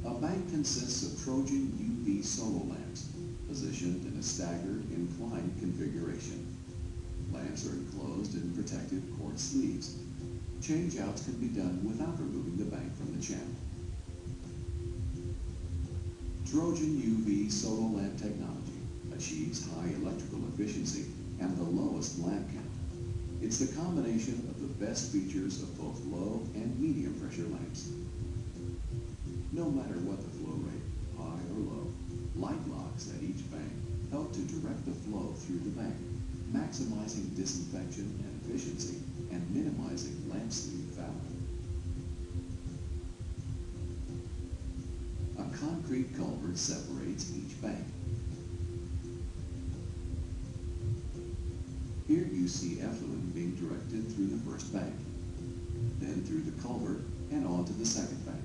A bank consists of Trojan UV solar lamps positioned in a staggered inclined configuration. Lamps are enclosed in protective quartz sleeves. Changeouts can be done without removing the bank from the channel. Trojan UV solar lamp technology achieves high electrical efficiency and the lowest lamp count. It's the combination of the best features of both low and medium pressure lamps. No matter what the flow rate, high or low, light locks at each bank help to direct the flow through the bank, maximizing disinfection and efficiency and minimizing lamp sleeve fouling. A concrete culvert separates each bank. Here you see effluent being directed through the first bank, then through the culvert and on to the second bank.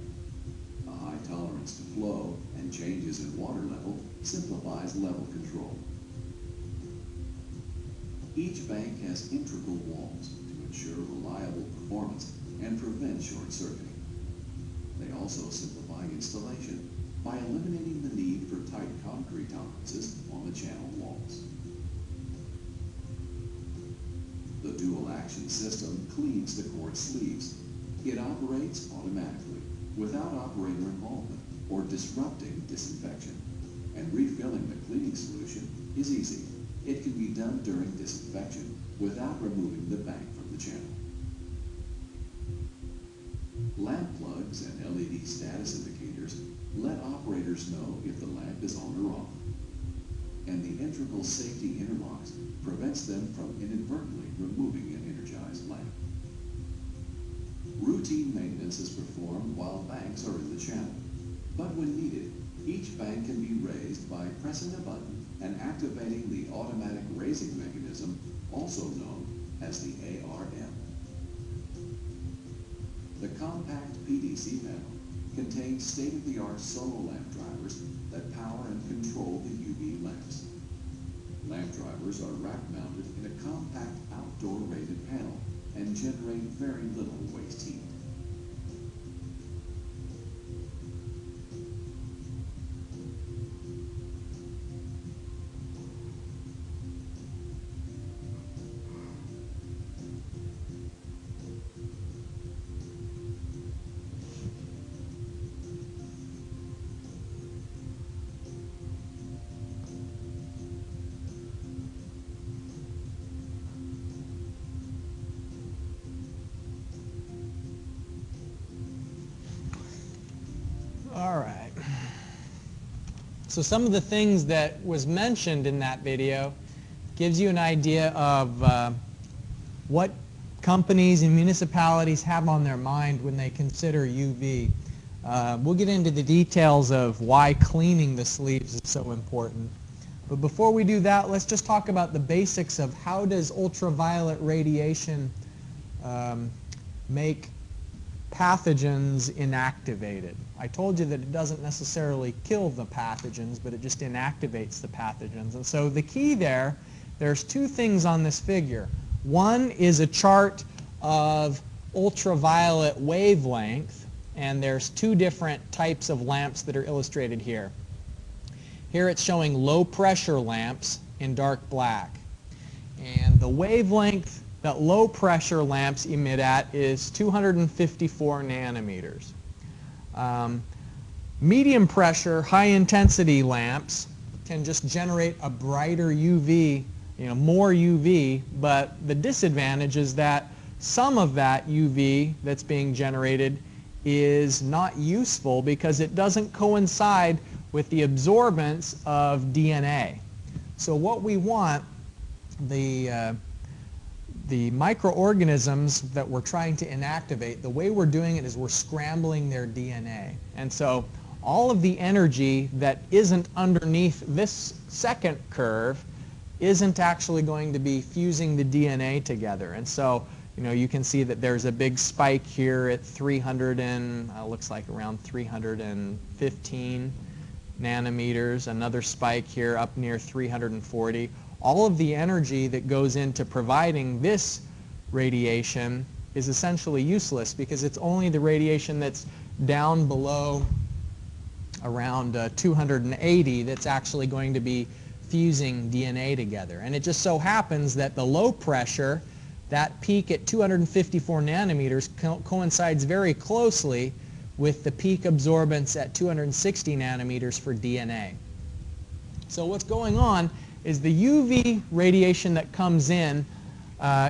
A high tolerance to flow and changes in water level simplifies level control. Each bank has integral walls to ensure reliable performance and prevent short-circuiting. They also simplify installation by eliminating the need for tight concrete tolerances on the channel walls. The dual-action system cleans the quartz sleeves. It operates automatically, without operator involvement or disrupting disinfection. And refilling the cleaning solution is easy. It can be done during disinfection without removing the bank from the channel. Lamp plugs and LED status indicators let operators know if the lamp is on or off. And the integral safety interlocks prevents them from inadvertently removing an energized lamp. Routine maintenance is performed while banks are in the channel, but when needed, each bank can be raised by pressing a button and activating the automatic raising mechanism, also known as the ARM. The compact PDC panel contains state-of-the-art solar lamp drivers that power and control the UV lamps. Lamp drivers are rack-mounted in a compact outdoor-rated panel and generate very little waste heat. All right. So some of the things that was mentioned in that video gives you an idea of what companies and municipalities have on their mind when they consider UV. We'll get into the details of why cleaning the sleeves is so important. But before we do that, let's just talk about the basics of how does ultraviolet radiation make pathogens inactivated. I told you that it doesn't necessarily kill the pathogens, but it just inactivates the pathogens. And so the key there's two things on this figure. One is a chart of ultraviolet wavelength, and there's two different types of lamps that are illustrated here. Here it's showing low pressure lamps in dark black. And the wavelength that low pressure lamps emit at is 254 nanometers. Medium pressure, high intensity lamps can just generate a brighter UV, more UV, but the disadvantage is that some of that UV that's being generated is not useful because it doesn't coincide with the absorbance of DNA. So what we want, the microorganisms that we're trying to inactivate, the way we're doing it is we're scrambling their DNA. And so all of the energy that isn't underneath this second curve isn't actually going to be fusing the DNA together. And so, you can see that there's a big spike here at 300 and looks like around 315 nanometers, another spike here up near 340. All of the energy that goes into providing this radiation is essentially useless because it's only the radiation that's down below around 280 that's actually going to be fusing DNA together. And it just so happens that the low pressure, that peak at 254 nanometers coincides very closely with the peak absorbance at 260 nanometers for DNA. So what's going on is the UV radiation that comes in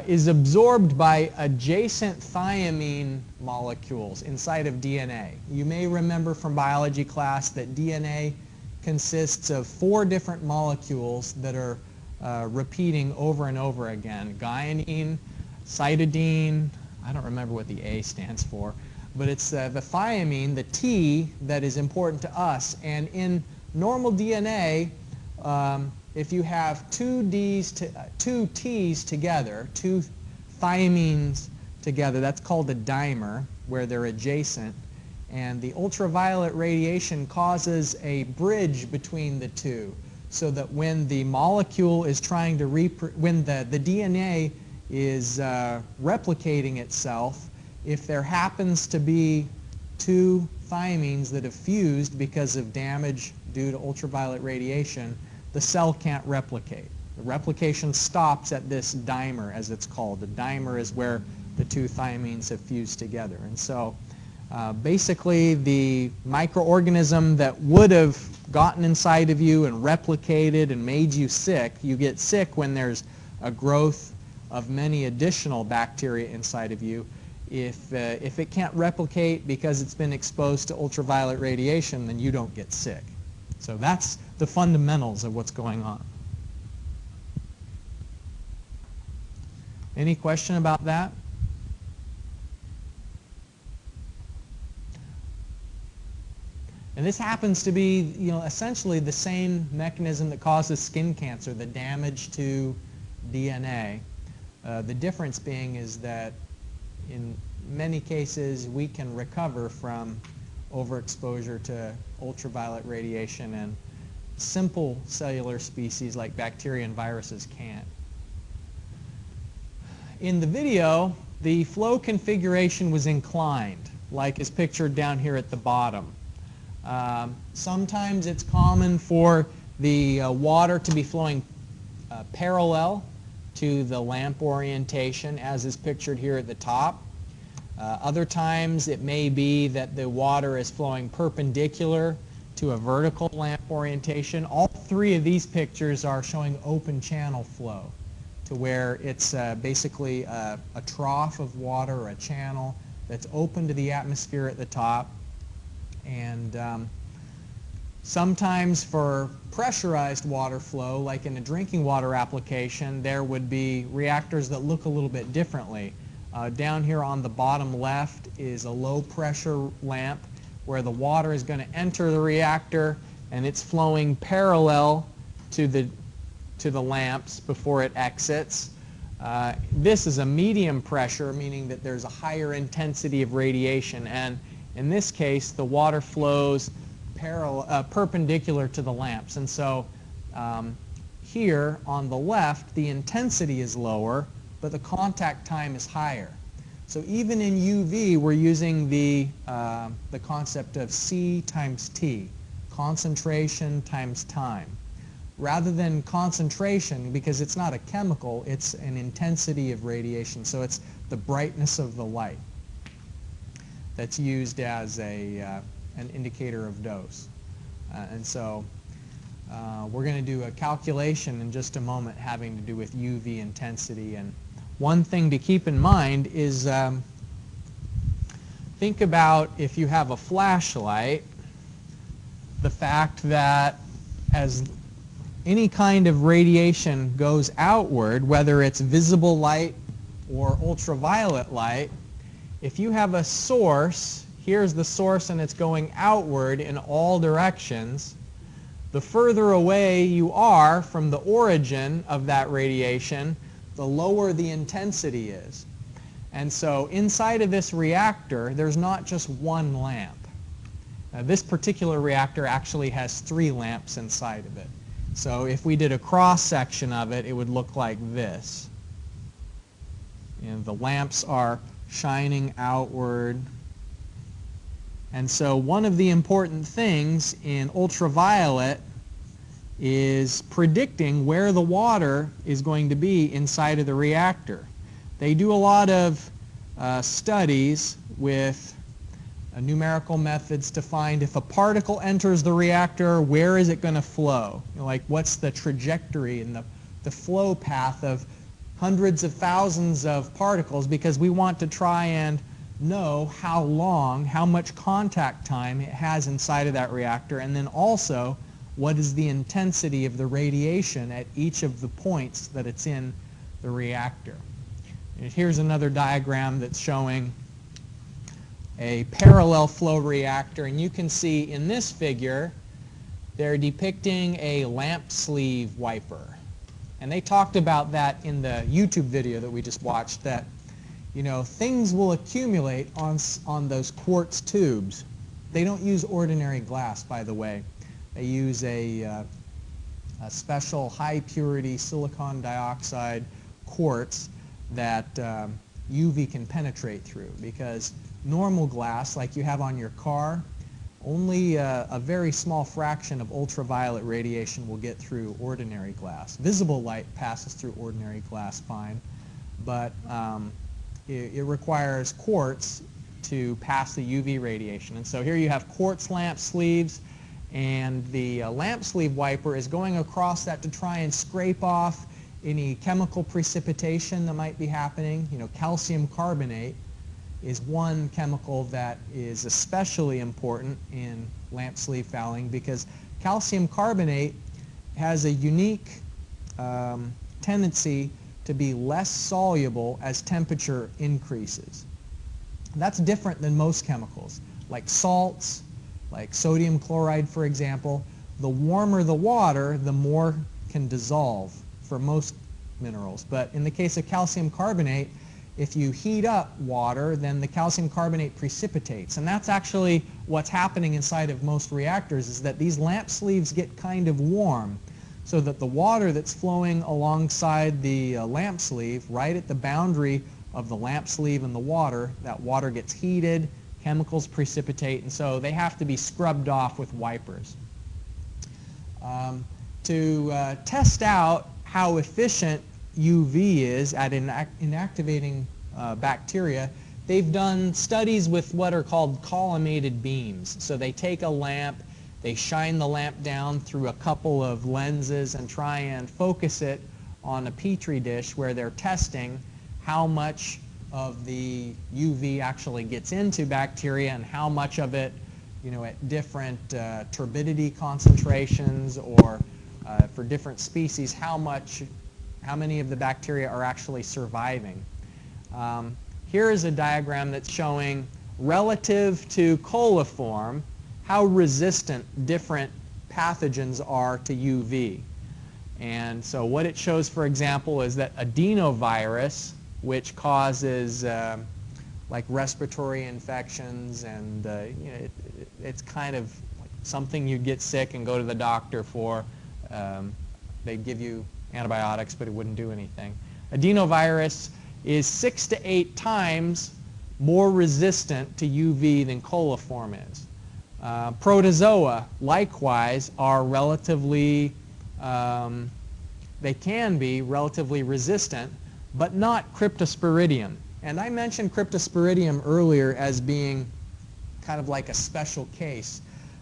is absorbed by adjacent thiamine molecules inside of DNA. You may remember from biology class that DNA consists of 4 different molecules that are repeating over and over again. Guanine, cytidine, I don't remember what the A stands for, but it's the thiamine, the T, that is important to us. And in normal DNA, if you have two T's together, 2 thiamines together, that's called a dimer, where they're adjacent. And the ultraviolet radiation causes a bridge between the two, so that when the molecule is trying to when the DNA is replicating itself, if there happens to be 2 thiamines that have fused because of damage due to ultraviolet radiation, the cell can't replicate. The replication stops at this dimer, as it's called. The dimer is where the 2 thiamines have fused together. And so basically the microorganism that would have gotten inside of you and replicated and made you sick, you get sick when there's a growth of many additional bacteria inside of you. If it can't replicate because it's been exposed to ultraviolet radiation, then you don't get sick. So that's the fundamentals of what's going on. Any question about that? And this happens to be, essentially the same mechanism that causes skin cancer, the damage to DNA. The difference being is that in many cases we can recover from overexposure to ultraviolet radiation, and simple cellular species like bacteria and viruses can't. In the video, the flow configuration was inclined, like is pictured down here at the bottom. Sometimes it's common for the water to be flowing parallel to the lamp orientation, as is pictured here at the top. Other times it may be that the water is flowing perpendicular to a vertical lamp orientation. All 3 of these pictures are showing open channel flow, to where it's basically a trough of water or a channel that's open to the atmosphere at the top. And sometimes for pressurized water flow, like in a drinking water application, there would be reactors that look a little bit differently. Down here on the bottom left is a low pressure lamp where the water is going to enter the reactor and it's flowing parallel to the lamps before it exits. This is a medium pressure, meaning that there's a higher intensity of radiation, and in this case the water flows perpendicular to the lamps. And so here on the left the intensity is lower, but the contact time is higher. So even in UV, we're using the concept of C times T, concentration times time. Rather than concentration, because it's not a chemical, it's an intensity of radiation. So it's the brightness of the light that's used as an indicator of dose. And so we're going to do a calculation in just a moment having to do with UV intensity. And one thing to keep in mind is think about if you have a flashlight, the fact that as any kind of radiation goes outward, whether it's visible light or ultraviolet light, if you have a source, here's the source and it's going outward in all directions, the further away you are from the origin of that radiation, the lower the intensity is. And so inside of this reactor, there's not just one lamp. This particular reactor actually has 3 lamps inside of it. So if we did a cross section of it, it would look like this. And the lamps are shining outward. And so one of the important things in ultraviolet is predicting where the water is going to be inside of the reactor. They do a lot of studies with numerical methods to find if a particle enters the reactor, where is it going to flow? You know, like what's the trajectory and the flow path of hundreds of thousands of particles, because we want to try and know how long, how much contact time it has inside of that reactor, and then also what is the intensity of the radiation at each of the points that it's in the reactor. And here's another diagram that's showing a parallel flow reactor, and you can see in this figure they're depicting a lamp sleeve wiper. And they talked about that in the YouTube video that we just watched, that things will accumulate on those quartz tubes. They don't use ordinary glass, by the way. They use a special high purity silicon dioxide quartz that UV can penetrate through, because normal glass like you have on your car, only a very small fraction of ultraviolet radiation will get through ordinary glass. Visible light passes through ordinary glass fine, but it requires quartz to pass the UV radiation. And so here you have quartz lamp sleeves, and the lamp sleeve wiper is going across that to try and scrape off any chemical precipitation that might be happening. Calcium carbonate is one chemical that is especially important in lamp sleeve fouling, because calcium carbonate has a unique tendency to be less soluble as temperature increases. That's different than most chemicals, like salts, like sodium chloride, for example. The warmer the water, the more can dissolve for most minerals. But in the case of calcium carbonate, if you heat up water, then the calcium carbonate precipitates. And that's actually what's happening inside of most reactors, is that these lamp sleeves get kind of warm, so that the water that's flowing alongside the lamp sleeve, right at the boundary of the lamp sleeve and the water, that water gets heated, chemicals precipitate, and so they have to be scrubbed off with wipers. To test out how efficient UV is at inactivating bacteria, they've done studies with what are called collimated beams. So they take a lamp, they shine the lamp down through a couple of lenses and try and focus it on a petri dish where they're testing how much of the UV actually gets into bacteria and how much of it, at different turbidity concentrations, or for different species, how many of the bacteria are actually surviving. Here is a diagram that's showing, relative to coliform, how resistant different pathogens are to UV. And so what it shows, for example, is that adenovirus, which causes like respiratory infections, and it's kind of like something you'd get sick and go to the doctor for. They'd give you antibiotics, but it wouldn't do anything. Adenovirus is 6 to 8 times more resistant to UV than coliform is. Protozoa, likewise, are relatively, they can be relatively resistant, but not Cryptosporidium. And I mentioned Cryptosporidium earlier as being kind of like a special case.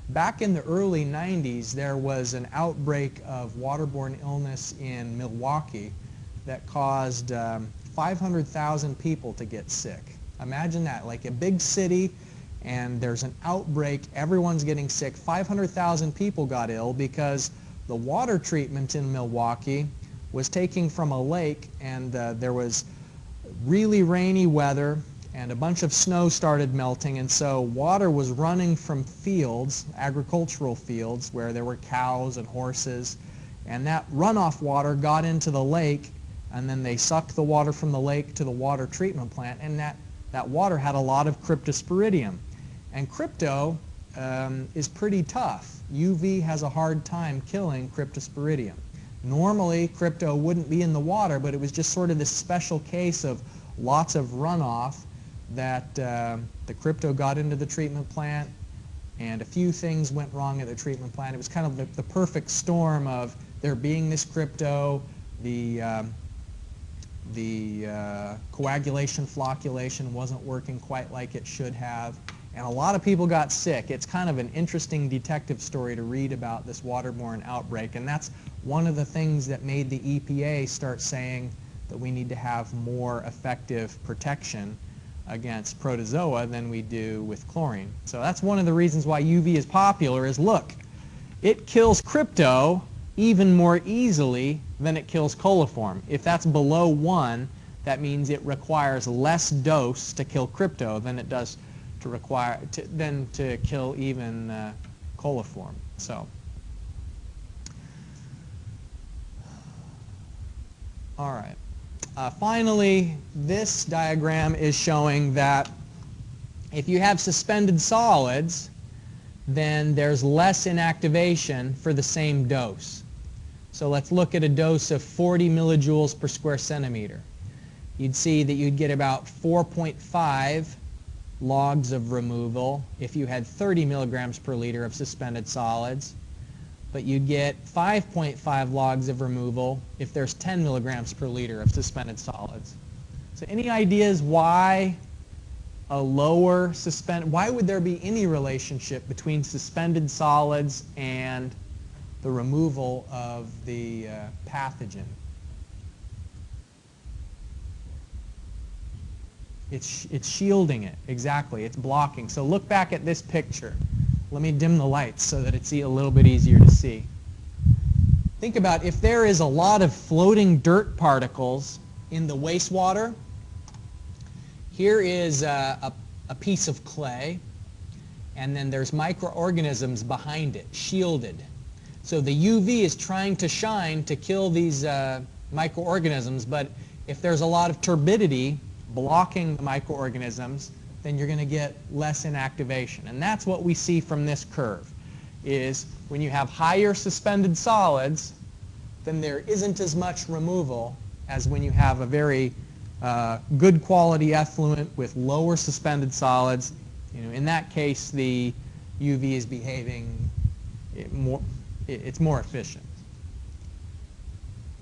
Back in the early 90s, there was an outbreak of waterborne illness in Milwaukee that caused 500,000 people to get sick. Imagine that, like a big city, and there's an outbreak, everyone's getting sick. 500,000 people got ill because the water treatment in Milwaukee was taking from a lake, and there was really rainy weather, and a bunch of snow started melting, and so water was running from fields, agricultural fields, where there were cows and horses, and that runoff water got into the lake, and then they sucked the water from the lake to the water treatment plant, and that water had a lot of cryptosporidium. And crypto is pretty tough. UV has a hard time killing cryptosporidium. Normally, crypto wouldn't be in the water, but it was just sort of this special case of lots of runoff that the crypto got into the treatment plant, and a few things went wrong at the treatment plant. It was kind of the perfect storm of there being this crypto, the coagulation flocculation wasn't working quite like it should have, and a lot of people got sick. It's kind of an interesting detective story to read about this waterborne outbreak, and that's one of the things that made the EPA start saying that we need to have more effective protection against protozoa than we do with chlorine. So that's one of the reasons why UV is popular is, look, it kills crypto even more easily than it kills coliform. If that's below 1, that means it requires less dose to kill crypto than it does to kill even coliform. So, all right. Finally, this diagram is showing that if you have suspended solids, then there's less inactivation for the same dose. So let's look at a dose of 40 millijoules per square centimeter. You'd see that you'd get about 4.5 logs of removal if you had 30 milligrams per liter of suspended solids, but you'd get 5.5 logs of removal if there's 10 milligrams per liter of suspended solids. So any ideas why why would there be any relationship between suspended solids and the removal of the pathogen? It's shielding it, exactly. It's blocking. So look back at this picture. Let me dim the lights so that it's a little bit easier to see. Think about if there is a lot of floating dirt particles in the wastewater. Here is a piece of clay, and then there's microorganisms behind it, shielded. So the UV is trying to shine to kill these microorganisms, but if there's a lot of turbidity blocking the microorganisms, then you're going to get less inactivation. And that's what we see from this curve, is when you have higher suspended solids, then there isn't as much removal as when you have a very good quality effluent with lower suspended solids. In that case, the UV is behaving it's more efficient.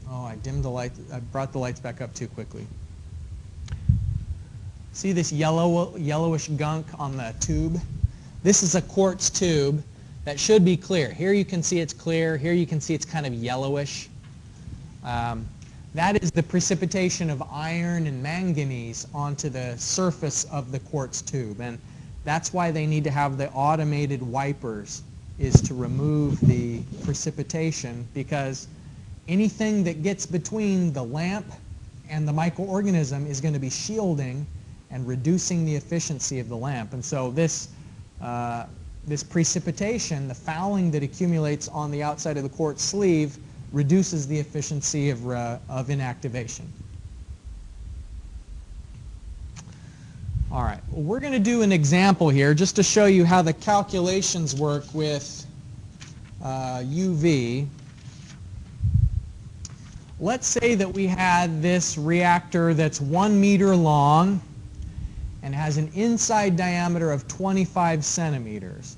Oh, I dimmed the light. I brought the lights back up too quickly. See this yellowish gunk on the tube? This is a quartz tube that should be clear. Here you can see it's clear. Here you can see it's kind of yellowish. That is the precipitation of iron and manganese onto the surface of the quartz tube. And that's why they need to have the automated wipers, is to remove the precipitation, because anything that gets between the lamp and the microorganism is going to be shielding and reducing the efficiency of the lamp. And so this precipitation, the fouling that accumulates on the outside of the quartz sleeve, reduces the efficiency of inactivation. All right, well, we're going to do an example here just to show you how the calculations work with UV. Let's say that we had this reactor that's 1 meter long and has an inside diameter of 25 centimeters.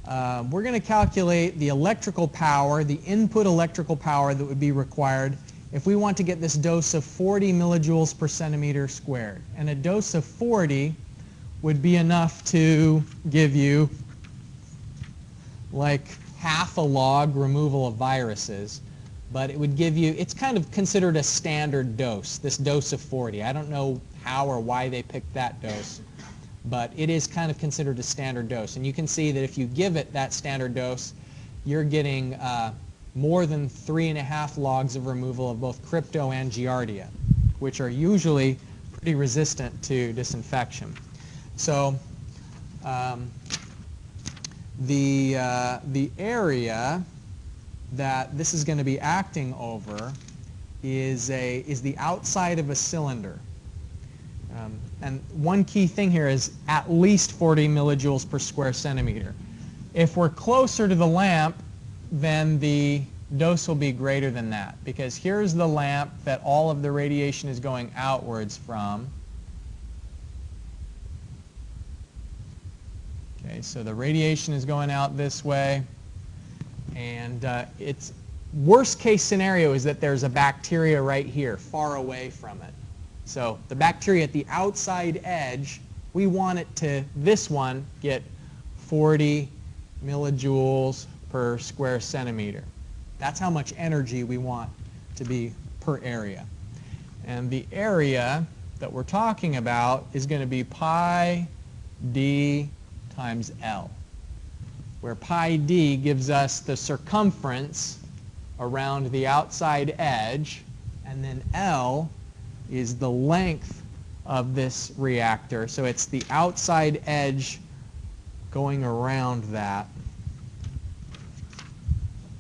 We're going to calculate the electrical power, the input electrical power that would be required if we want to get this dose of 40 millijoules per centimeter squared. And a dose of 40 would be enough to give you like half a log removal of viruses. But it would give you, it's kind of considered a standard dose, this dose of 40. I don't know how or why they picked that dose, but it is kind of considered a standard dose. And you can see that if you give it that standard dose, you're getting more than 3.5 logs of removal of both crypto and Giardia, which are usually pretty resistant to disinfection. So the area that this is going to be acting over is the outside of a cylinder. And one key thing here is at least 40 millijoules per square centimeter. If we're closer to the lamp, then the dose will be greater than that, because here's the lamp that all of the radiation is going outwards from. Okay, so the radiation is going out this way, and its worst case scenario is that there's a bacteria right here, far away from it. So the bacteria at the outside edge, we want it to, this one, get 40 millijoules per square centimeter. That's how much energy we want to be per area. And the area that we're talking about is going to be pi d times L, where pi d gives us the circumference around the outside edge, and then L is the length of this reactor. So it's the outside edge going around that.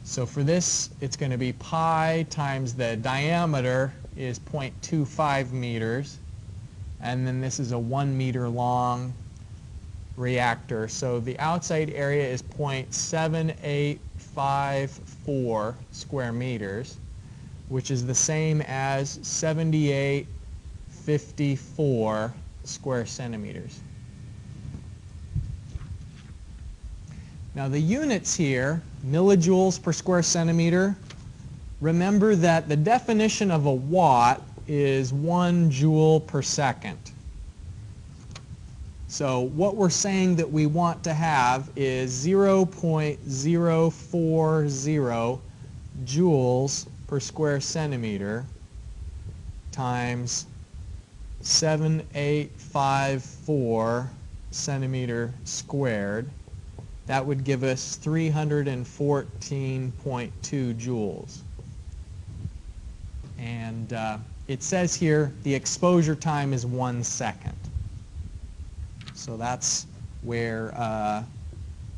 So for this, it's going to be pi times the diameter is 0.25 meters, and then this is a 1 meter long reactor. So the outside area is 0.7854 square meters, which is the same as 7854 square centimeters. Now the units here, millijoules per square centimeter, remember that the definition of a watt is 1 joule per second. So what we're saying that we want to have is 0.040 joules per square centimeter times 7854 centimeter squared. That would give us 314.2 joules. And it says here the exposure time is 1 second. So that's where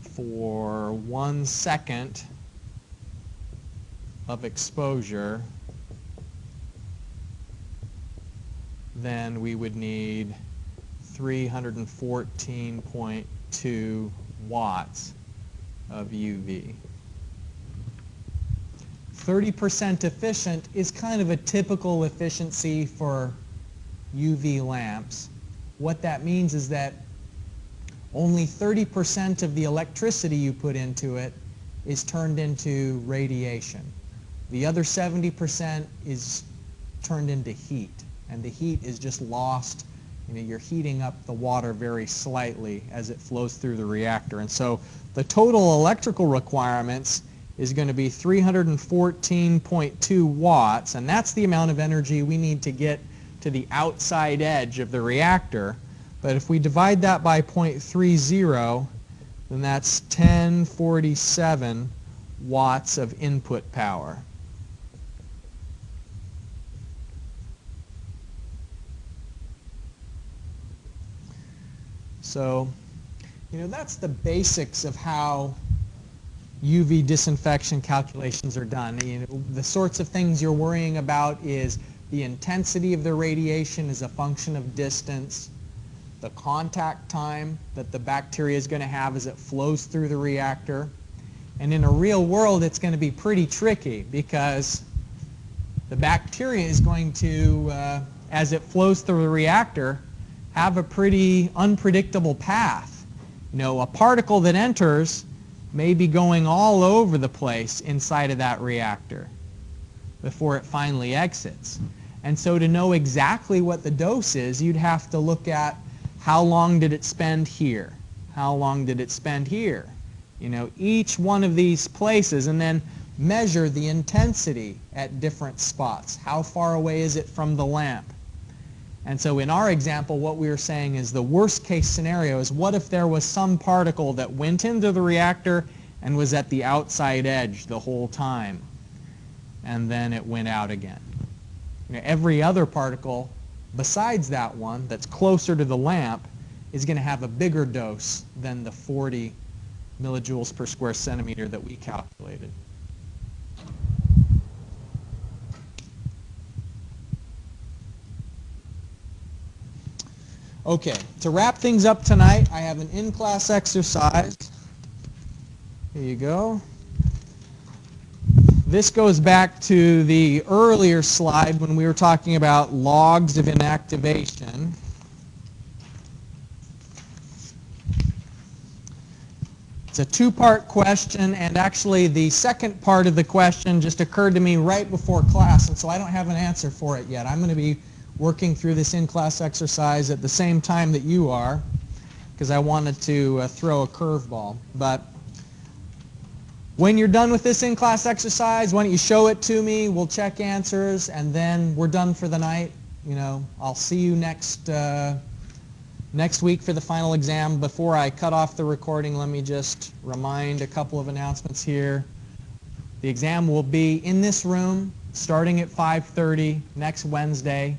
for 1 second of exposure, then we would need 314.2 watts of UV. 30% efficient is kind of a typical efficiency for UV lamps. What that means is that only 30% of the electricity you put into it is turned into radiation. The other 70% is turned into heat, and the heat is just lost. You know, you're heating up the water very slightly as it flows through the reactor. And so the total electrical requirements is going to be 314.2 watts, and that's the amount of energy we need to get to the outside edge of the reactor. But if we divide that by 0.30, then that's 1047 watts of input power. So, you know, that's the basics of how UV disinfection calculations are done. You know, the sorts of things you're worrying about is the intensity of the radiation is a function of distance, the contact time that the bacteria is going to have as it flows through the reactor. And in a real world, it's going to be pretty tricky because the bacteria is going to, as it flows through the reactor, have a pretty unpredictable path. You know, a particle that enters may be going all over the place inside of that reactor before it finally exits. And so to know exactly what the dose is, you'd have to look at how long did it spend here? How long did it spend here? You know, each one of these places, and then measure the intensity at different spots. How far away is it from the lamp? And so in our example, what we were saying is the worst case scenario is what if there was some particle that went into the reactor and was at the outside edge the whole time, and then it went out again. You know, every other particle besides that one that's closer to the lamp is going to have a bigger dose than the 40 millijoules per square centimeter that we calculated. Okay, to wrap things up tonight, I have an in-class exercise. Here you go. This goes back to the earlier slide when we were talking about logs of inactivation. It's a two-part question, and actually the second part of the question just occurred to me right before class, and so I don't have an answer for it yet. I'm going to be working through this in-class exercise at the same time that you are, because I wanted to throw a curveball. But when you're done with this in-class exercise, why don't you show it to me, we'll check answers, and then we're done for the night. You know, I'll see you next week for the final exam. Before I cut off the recording, let me just remind a couple of announcements here. The exam will be in this room starting at 5:30 next Wednesday.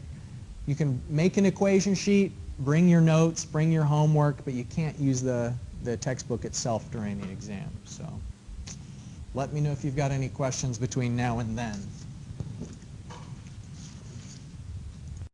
You can make an equation sheet, bring your notes, bring your homework, but you can't use the textbook itself during the exam. So let me know if you've got any questions between now and then.